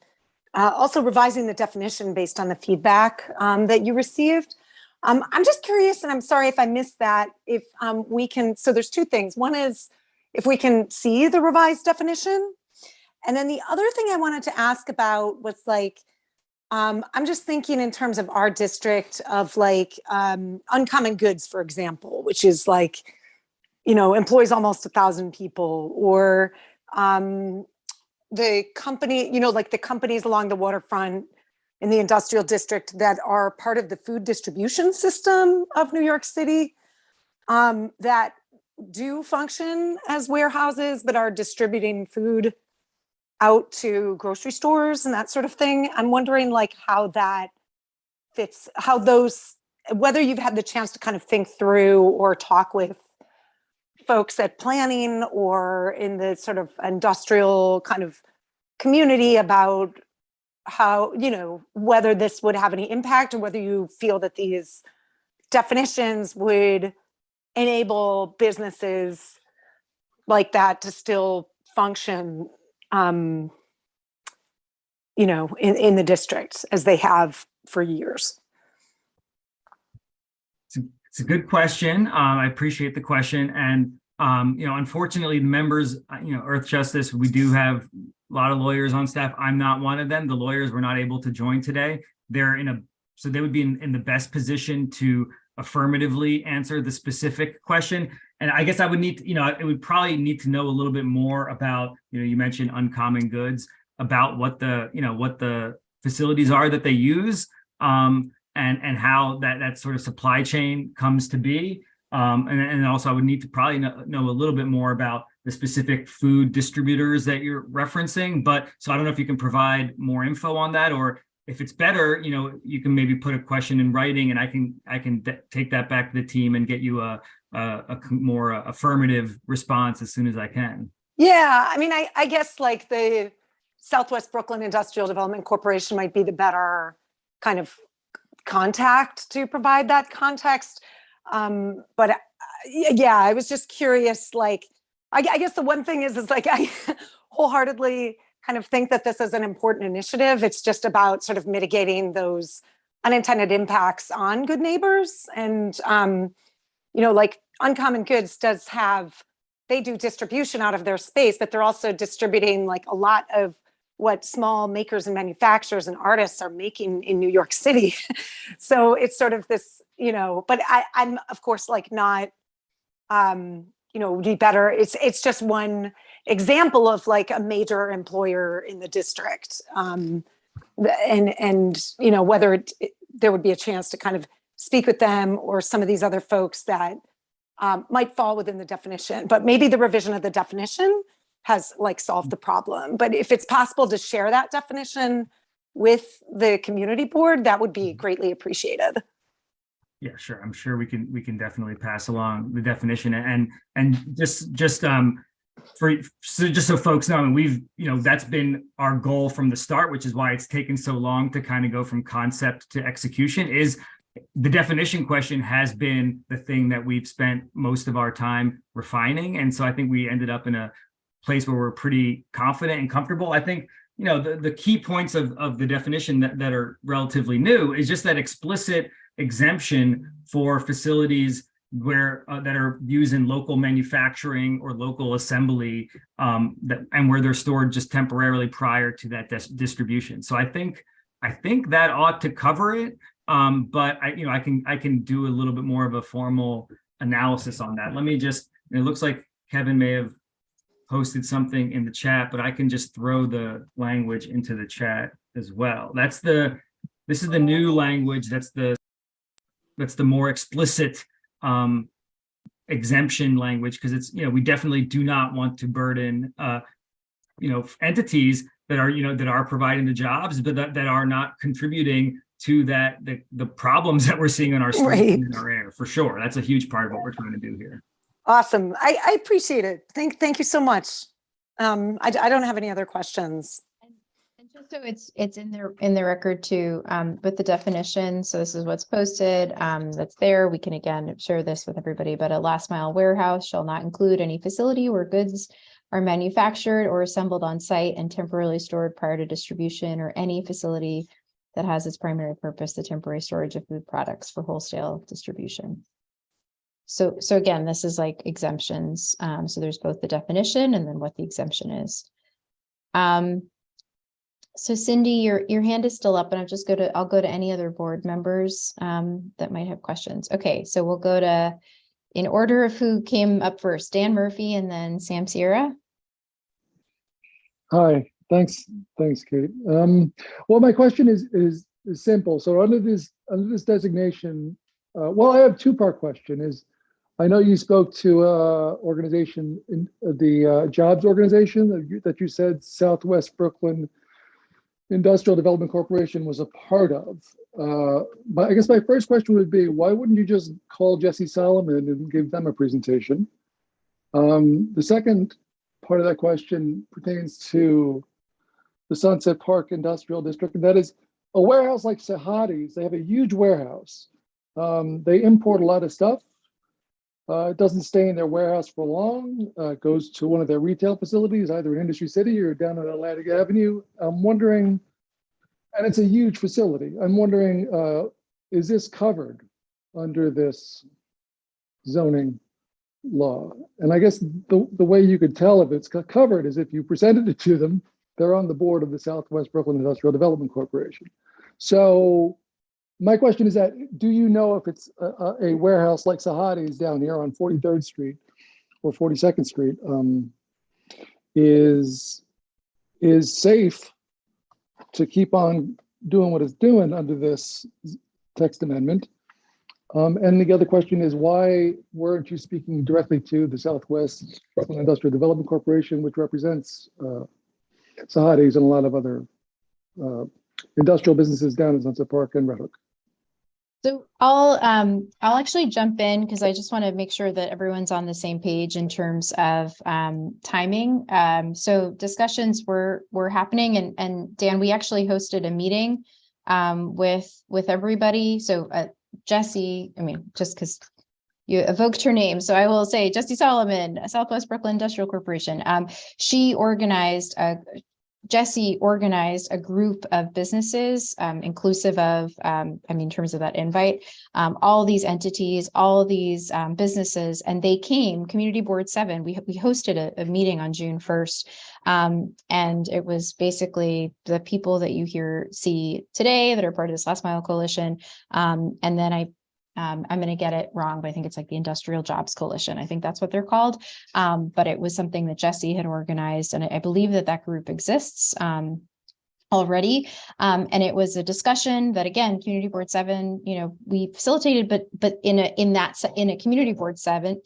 the definition based on the feedback that you received. I'm just curious, and I'm sorry if I missed that, if we can, so there's two things. One is if we can see the revised definition. And then the other thing I wanted to ask about was I'm just thinking in terms of our district of Uncommon Goods, for example, which is employs almost 1,000 people, or the company, the companies along the waterfront in the industrial district that are part of the food distribution system of New York City, that do function as warehouses, but are distributing food out to grocery stores and that sort of thing. I'm wondering how that fits, whether you've had the chance to kind of think through or talk with folks at planning or in the sort of industrial kind of community about how, whether this would have any impact, or whether you feel that these definitions would enable businesses like that to still function in the district as they have for years. It's a good question. I appreciate the question. And, unfortunately, the members, Earthjustice, we do have a lot of lawyers on staff. I'm not one of them. The lawyers were not able to join today. So they would be in the best position to affirmatively answer the specific question. And I guess I would need, it would probably need to know a little bit more about, you mentioned Uncommon Goods, about what the facilities are that they use, and how that sort of supply chain comes to be. And also I would need to probably know a little bit more about the specific food distributors that you're referencing. But so I don't know if you can provide more info on that, or if it's better, you can maybe put a question in writing, and I can take that back to the team and get you a more affirmative response as soon as I can. Yeah, I mean, I guess the Southwest Brooklyn Industrial Development Corporation might be the better kind of contact to provide that context. But yeah, I was just curious, I guess the one thing is I wholeheartedly kind of think that this is an important initiative. It's just about sort of mitigating those unintended impacts on good neighbors. And, Uncommon Goods they do distribution out of their space, but they're also distributing a lot of what small makers and manufacturers and artists are making in New York City. So it's sort of this, but I'm of course not, be better. It's just one example of a major employer in the district. And whether there would be a chance to kind of speak with them or some of these other folks that might fall within the definition, but maybe the revision of the definition has solved the problem. But if it's possible to share that definition with the community board, that would be greatly appreciated. Yeah, sure. I'm sure we can definitely pass along the definition, and just so folks know, and we've, that's been our goal from the start, which is why it's taken so long to kind of go from concept to execution. Is the definition question has been the thing that we've spent most of our time refining, and so I think we ended up in a place where we're pretty confident and comfortable. I think the key points of the definition that are relatively new is just that explicit exemption for facilities where that are used in local manufacturing or local assembly, and where they're stored just temporarily prior to that distribution. So I think that ought to cover it. But I can do a little bit more of a formal analysis on that. Let me just, it looks like Kevin may have posted something in the chat, but I can just throw the language into the chat as well. This is the new language. That's the more explicit exemption language, because it's, we definitely do not want to burden entities that are providing the jobs, but that are not contributing to the problems that we're seeing on our streets and in our air. For sure, that's a huge part of what we're trying to do here. Awesome. I appreciate it. Thank you so much. I don't have any other questions. And just so it's in the record too, with the definition. So this is what's posted, that's there. We can again share this with everybody, but a last mile warehouse shall not include any facility where goods are manufactured or assembled on site and temporarily stored prior to distribution, or any facility that has its primary purpose the temporary storage of food products for wholesale distribution. So again, this is like exemptions. So there's both the definition and then what the exemption is. So Cindy, your hand is still up, and I'll go to any other board members that might have questions. Okay, so we'll go to, in order of who came up first, Dan Murphy and then Sam Sierra. Hi, thanks, Kate. Well, my question is simple. So under this designation, well, I have a two-part question. I know you spoke to organization in the jobs organization that you said Southwest Brooklyn Industrial Development Corporation was a part of. But I guess my first question would be, why wouldn't you just call Jesse Solomon and give them a presentation? The second part of that question pertains to the Sunset Park Industrial District, and that is a warehouse like Sahadi's. They have a huge warehouse. They import a lot of stuff. It doesn't stay in their warehouse for long. It goes to one of their retail facilities, either in Industry City or down on Atlantic Avenue. I'm wondering, and it's a huge facility, I'm wondering, is this covered under this zoning law? And I guess the way you could tell if it's covered is if you presented it to them. They're on the board of the Southwest Brooklyn Industrial Development Corporation. So my question is that, do you know if it's a warehouse like Sahadi's down here on 43rd Street or 42nd Street is safe to keep on doing what it's doing under this text amendment? And the other question is, why weren't you speaking directly to the Southwest Brooklyn Industrial Development Corporation, which represents Sahadi's and a lot of other industrial businesses down in Sunset Park and Red Hook? So I'll actually jump in because I just want to make sure that everyone's on the same page in terms of timing. So discussions were happening, and Dan, we actually hosted a meeting with everybody. So Jesse, I mean, just because you evoked her name, so I will say Jesse Solomon, Southwest Brooklyn Industrial Corporation. Jesse organized a group of businesses, inclusive of, in terms of that invite, all these entities, all these businesses, and they came, Community Board 7, we hosted a meeting on June 1st, and it was basically the people that you see today that are part of this Last Mile Coalition, and then I'm going to get it wrong, but I think it's like the Industrial Jobs Coalition. I think that's what they're called. But it was something that Jesse had organized, and I believe that group exists already. And it was a discussion that, again, Community Board 7, we facilitated, but in a Community Board 7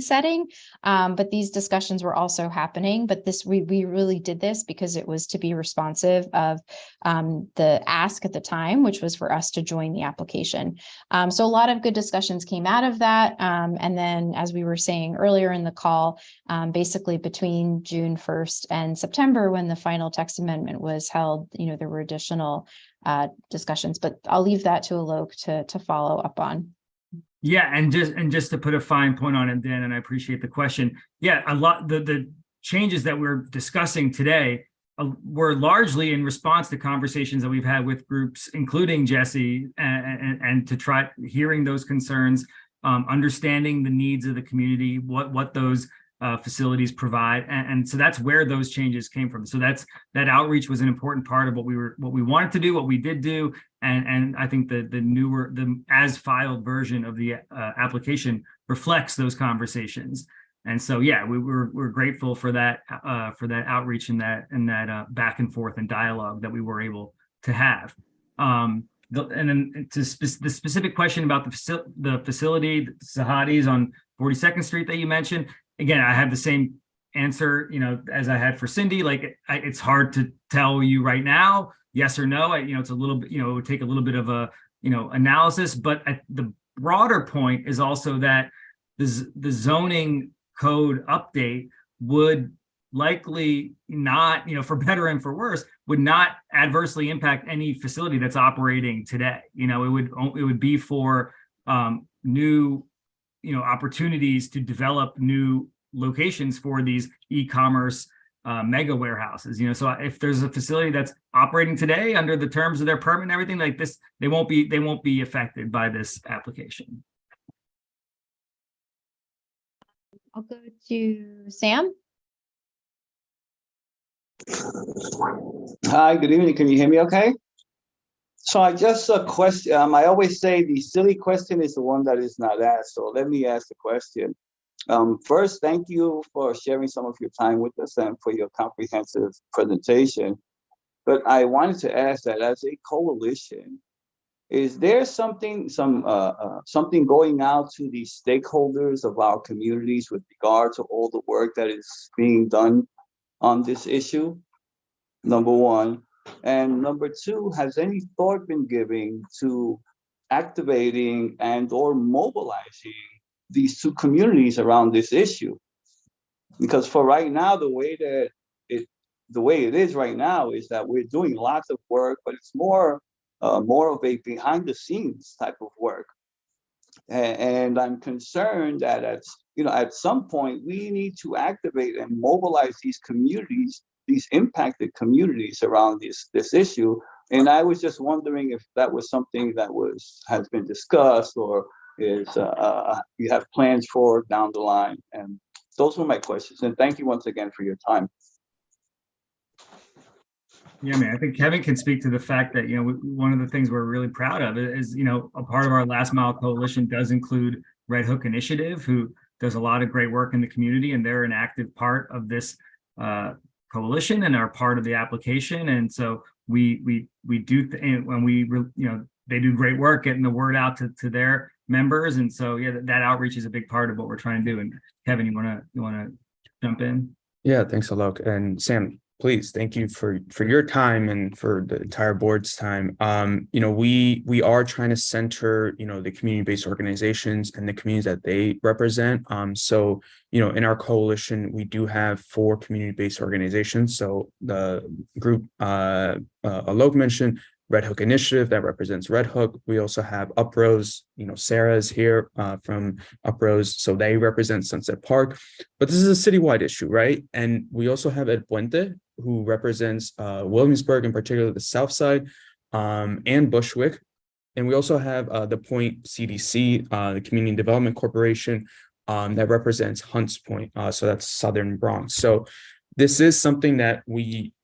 setting. But these discussions were also happening. But we really did this because it was to be responsive of the ask at the time, which was for us to join the application. So a lot of good discussions came out of that. And then, as we were saying earlier in the call, basically between June 1st and September, when the final text amendment was held, there were additional discussions, but I'll leave that to Alok to follow up on. Yeah, and just to put a fine point on it, Dan, and I appreciate the question. Yeah, a lot the changes that we're discussing today were largely in response to conversations that we've had with groups, including Jesse, and to try hearing those concerns understanding the needs of the community, what those facilities provide, and so that's where those changes came from. So that outreach was an important part of what we wanted to do, what we did do, and I think the as filed version of the application reflects those conversations. And so, yeah, we're grateful for that outreach and that back and forth and dialogue that we were able to have. And then to the specific question about the facility, the Sahadis on 42nd Street that you mentioned, again, I have the same answer, as I had for Cindy. Like, it's hard to tell you right now, yes or no. It's a little bit, it would take a little bit of a, analysis. But the broader point is also that the zoning code update would likely not, for better and for worse, would not adversely impact any facility that's operating today. It would be for new, opportunities to develop new locations for these e-commerce mega warehouses. So if there's a facility that's operating today under the terms of their permit and everything like this, they won't be affected by this application. I'll go to Sam. Hi, good evening. Can you hear me okay? So I just a question. I always say the silly question is the one that is not asked. So let me ask the question. First, thank you for sharing some of your time with us and for your comprehensive presentation. But I wanted to ask that as a coalition, is there something going out to the stakeholders of our communities with regard to all the work that is being done on this issue? Number one. And number two, has any thought been given to activating and or mobilizing these two communities around this issue? Because for right now, the way it is right now is that we're doing lots of work, but it's more of a behind the scenes type of work. And I'm concerned that at some point we need to activate and mobilize these communities, these impacted communities around this issue. And I was just wondering if that was something that has been discussed or is you have plans for down the line. And those were my questions. And thank you once again for your time. Yeah, I think Kevin can speak to the fact that, one of the things we're really proud of is, a part of our Last Mile Coalition does include Red Hook Initiative, who does a lot of great work in the community, and they're an active part of this coalition and are part of the application. And so we do, when they do great work getting the word out to their members. And so, yeah, that outreach is a big part of what we're trying to do. And Kevin, you want to jump in? Yeah, thanks, Alok. And Sam, please, thank you for your time and for the entire board's time. We are trying to center, the community-based organizations and the communities that they represent. So, in our coalition, we do have 4 community-based organizations. So the group Alok mentioned, Red Hook Initiative, that represents Red Hook. We also have Uprose, Sarah's here from Uprose, so they represent Sunset Park. But this is a citywide issue, right? And we also have El Puente, who represents Williamsburg, in particular the South Side, and Bushwick. And we also have the Point CDC, the Community Development Corporation, that represents Hunts Point, so that's Southern Bronx. So this is something that we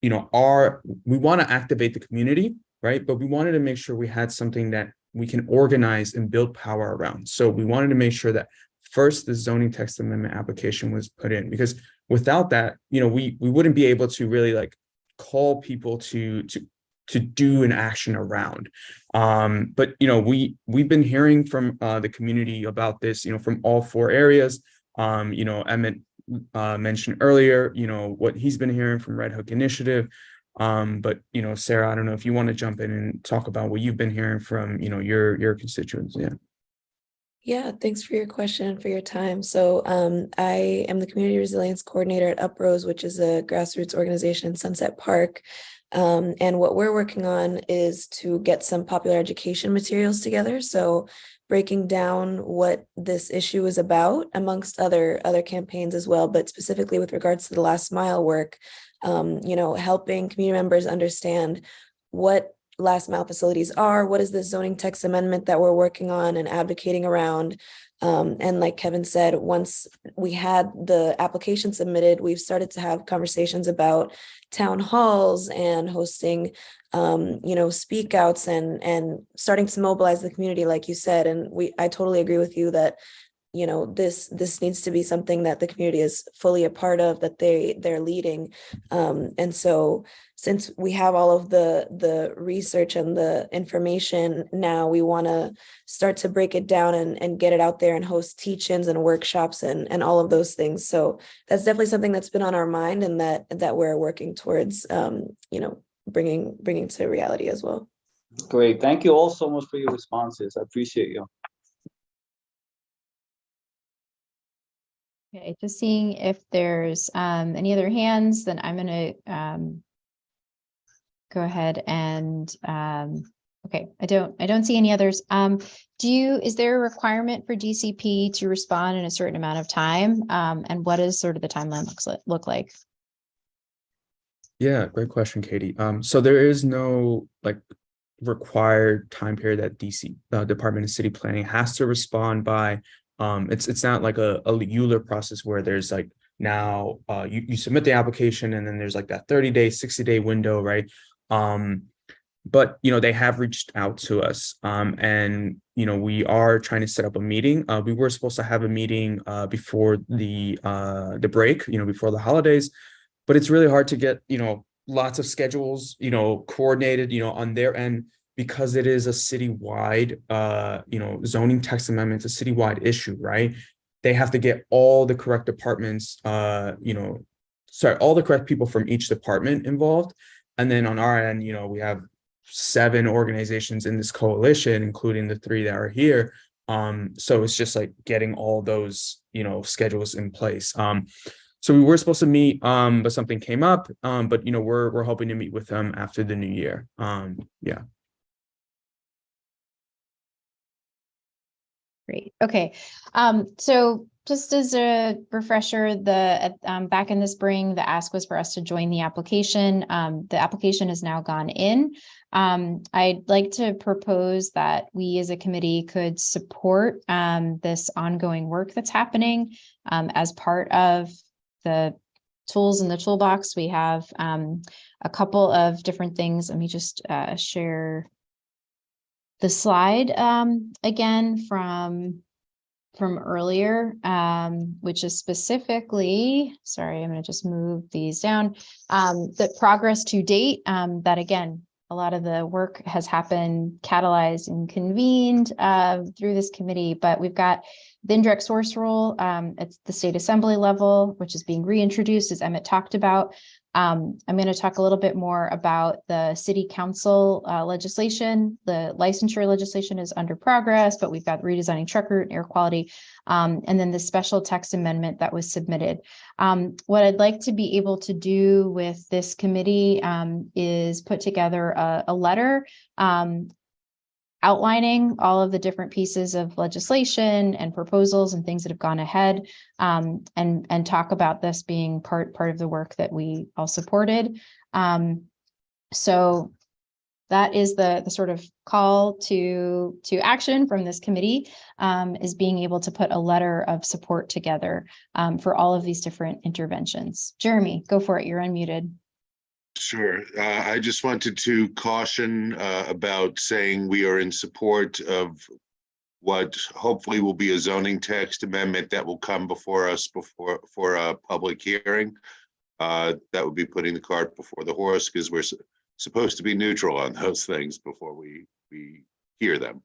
want to activate the community, right? But we wanted to make sure we had something that we can organize and build power around. So we wanted to make sure that first the zoning text amendment application was put in, because without that, we wouldn't be able to really call people to do an action around. But we've been hearing from the community about this, from all 4 areas. Emmett mentioned earlier, what he's been hearing from Red Hook Initiative. But Sarah, I don't know if you want to jump in and talk about what you've been hearing from your constituents. Yeah, thanks for your question and for your time. So I am the Community Resilience Coordinator at Uprose, which is a grassroots organization in Sunset Park. And what we're working on is to get some popular education materials together. So breaking down what this issue is about, amongst other campaigns as well, but specifically with regards to the last mile work, helping community members understand what last mile facilities are, what is the zoning text amendment that we're working on and advocating around. And like Kevin said, once we had the application submitted, we've started to have conversations about town halls and hosting, speak outs and starting to mobilize the community, like you said. And I totally agree with you that, this needs to be something that the community is fully a part of, that they're leading. And so since we have all of the research and the information now, we want to start to break it down and get it out there and host teach-ins and workshops and all of those things. So that's definitely something that's been on our mind and that we're working towards, bringing to reality as well. Great. Thank you all so much for your responses. I appreciate you. Okay, just seeing if there's any other hands, then I'm going to go ahead and okay, I don't see any others. Is there a requirement for DCP to respond in a certain amount of time? And what does sort of the timeline look like? Yeah, great question, Katie. So there is no required time period that DC Department of City Planning has to respond by. It's not like a ULURP process where there's now you submit the application and then there's that 30-day, 60-day window, right? But they have reached out to us, and we are trying to set up a meeting. We were supposed to have a meeting before the break, before the holidays, but it's really hard to get lots of schedules coordinated on their end, because it is a citywide zoning text amendment. It's a citywide issue, right? They have to get all the correct departments, all the correct people from each department involved. And then on our end, we have 7 organizations in this coalition, including the 3 that are here. So it's just getting all those, schedules in place. So we were supposed to meet, but something came up. But we're hoping to meet with them after the new year. Yeah. Great. Okay. So just as a refresher, back in the spring, the ask was for us to join the application. The application has now gone in. I'd like to propose that we as a committee could support this ongoing work that's happening as part of the tools in the toolbox. We have a couple of different things. Let me just share the slide again from earlier, which is specifically, sorry, I'm going to just move these down, the progress to date, that again, a lot of the work has happened, catalyzed and convened through this committee, but we've got the indirect source rule at the state assembly level, which is being reintroduced, as Emmett talked about. I'm going to talk a little bit more about the city council legislation. The licensure legislation is under progress, but we've got redesigning truck route and air quality, and then the special text amendment that was submitted. What I'd like to be able to do with this committee is put together a letter outlining all of the different pieces of legislation and proposals and things that have gone ahead, and talk about this being part of the work that we all supported. So that is the sort of call to action from this committee, is being able to put a letter of support together for all of these different interventions. Jeremy, go for it. You're unmuted. Sure. I just wanted to caution about saying we are in support of what hopefully will be a zoning text amendment that will come before us for a public hearing. That would be putting the cart before the horse, because we're supposed to be neutral on those things before we hear them.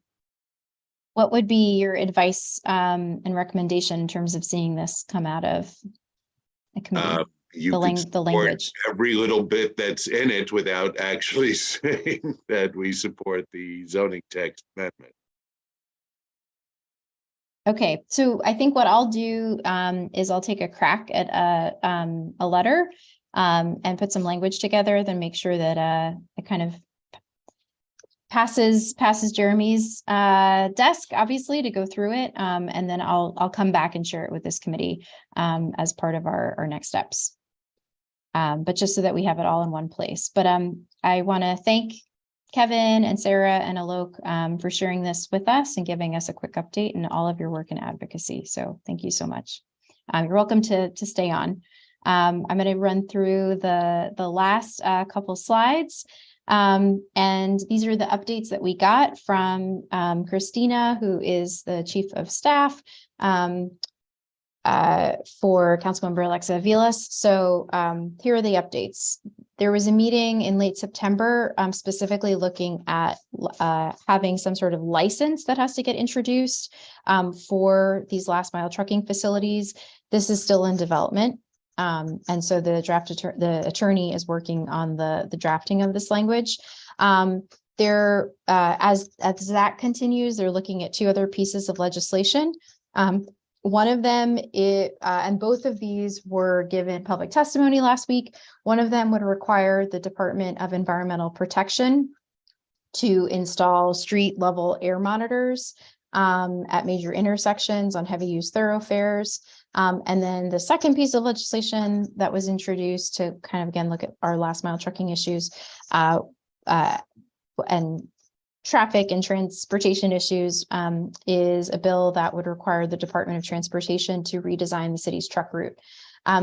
What would be your advice and recommendation in terms of seeing this come out of the committee? You can support every little bit that's in it without actually saying that we support the zoning text amendment. Okay, so I think what I'll do is I'll take a crack at a letter and put some language together, then make sure that it kind of passes Jeremy's desk, obviously, to go through it, and then I'll come back and share it with this committee as part of our next steps. But just so that we have it all in one place. But I want to thank Kevin and Sarah and Alok for sharing this with us and giving us a quick update and all of your work in advocacy. So thank you so much. You're welcome to stay on. I'm going to run through the last couple slides. And these are the updates that we got from Christina, who is the Chief of Staff for Councilmember Alexa Vilas. So here are the updates. There was a meeting in late September, specifically looking at having some sort of license that has to get introduced for these last mile trucking facilities. This is still in development. And so the attorney is working on the drafting of this language. As that continues, they're looking at two other pieces of legislation. One of them, and both of these were given public testimony last week. One of them would require the Department of Environmental Protection to install street level air monitors at major intersections on heavy use thoroughfares. And then the second piece of legislation that was introduced to kind of, again, look at our last mile trucking issues and traffic and transportation issues is a bill that would require the Department of Transportation to redesign the city's truck route.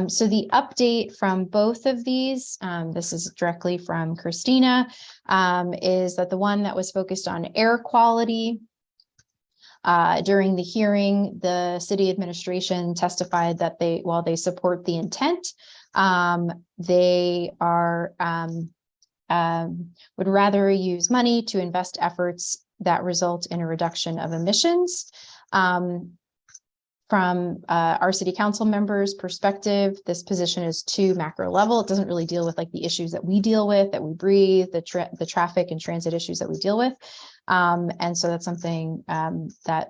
So the update from both of these, this is directly from Christina, is that the one that was focused on air quality, during the hearing, the city administration testified that while they support the intent, they are would rather use money to invest efforts that result in a reduction of emissions. From our city council members' perspective, this position is too macro level. It doesn't really deal with like the issues that we deal with, that we breathe, the traffic and transit issues that we deal with. And so that's something that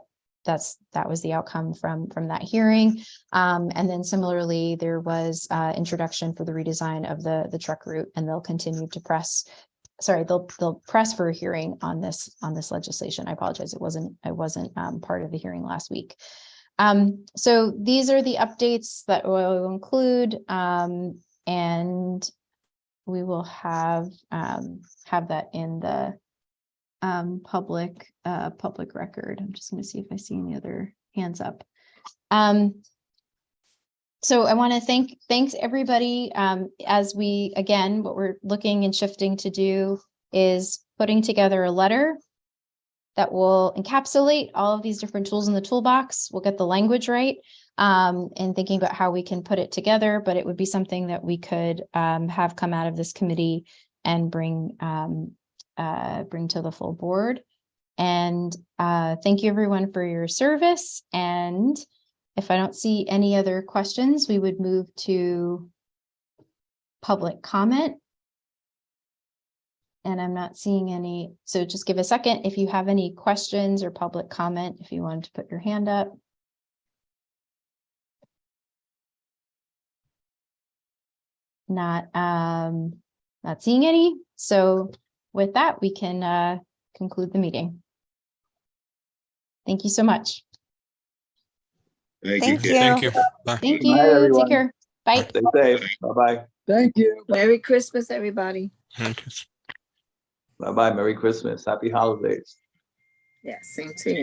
was the outcome from that hearing. And then similarly, there was introduction for the redesign of the truck route, and they'll continue to press. Sorry, they'll press for a hearing on this legislation. I apologize. I wasn't part of the hearing last week. So these are the updates that we'll include, and we will have that in the public record. I'm just going to see if I see any other hands up. So I want to thanks everybody. As we, again, what we're looking and shifting to do is putting together a letter that will encapsulate all of these different tools in the toolbox. We'll get the language right, and thinking about how we can put it together, but it would be something that we could have come out of this committee and bring to the full board. And thank you everyone for your service. And if I don't see any other questions, we would move to public comment. And I'm not seeing any, so just give a second if you have any questions or public comment, if you wanted to put your hand up. Not seeing any. So with that, we can conclude the meeting. Thank you so much. Thank Thank you. you. Thank you. Bye. Thank Good night, you. everyone. Take care. Bye. Stay safe. Bye-bye. Thank you. Merry Christmas, everybody. Thank you. Bye-bye. Merry Christmas. Happy holidays. Yeah, same to you.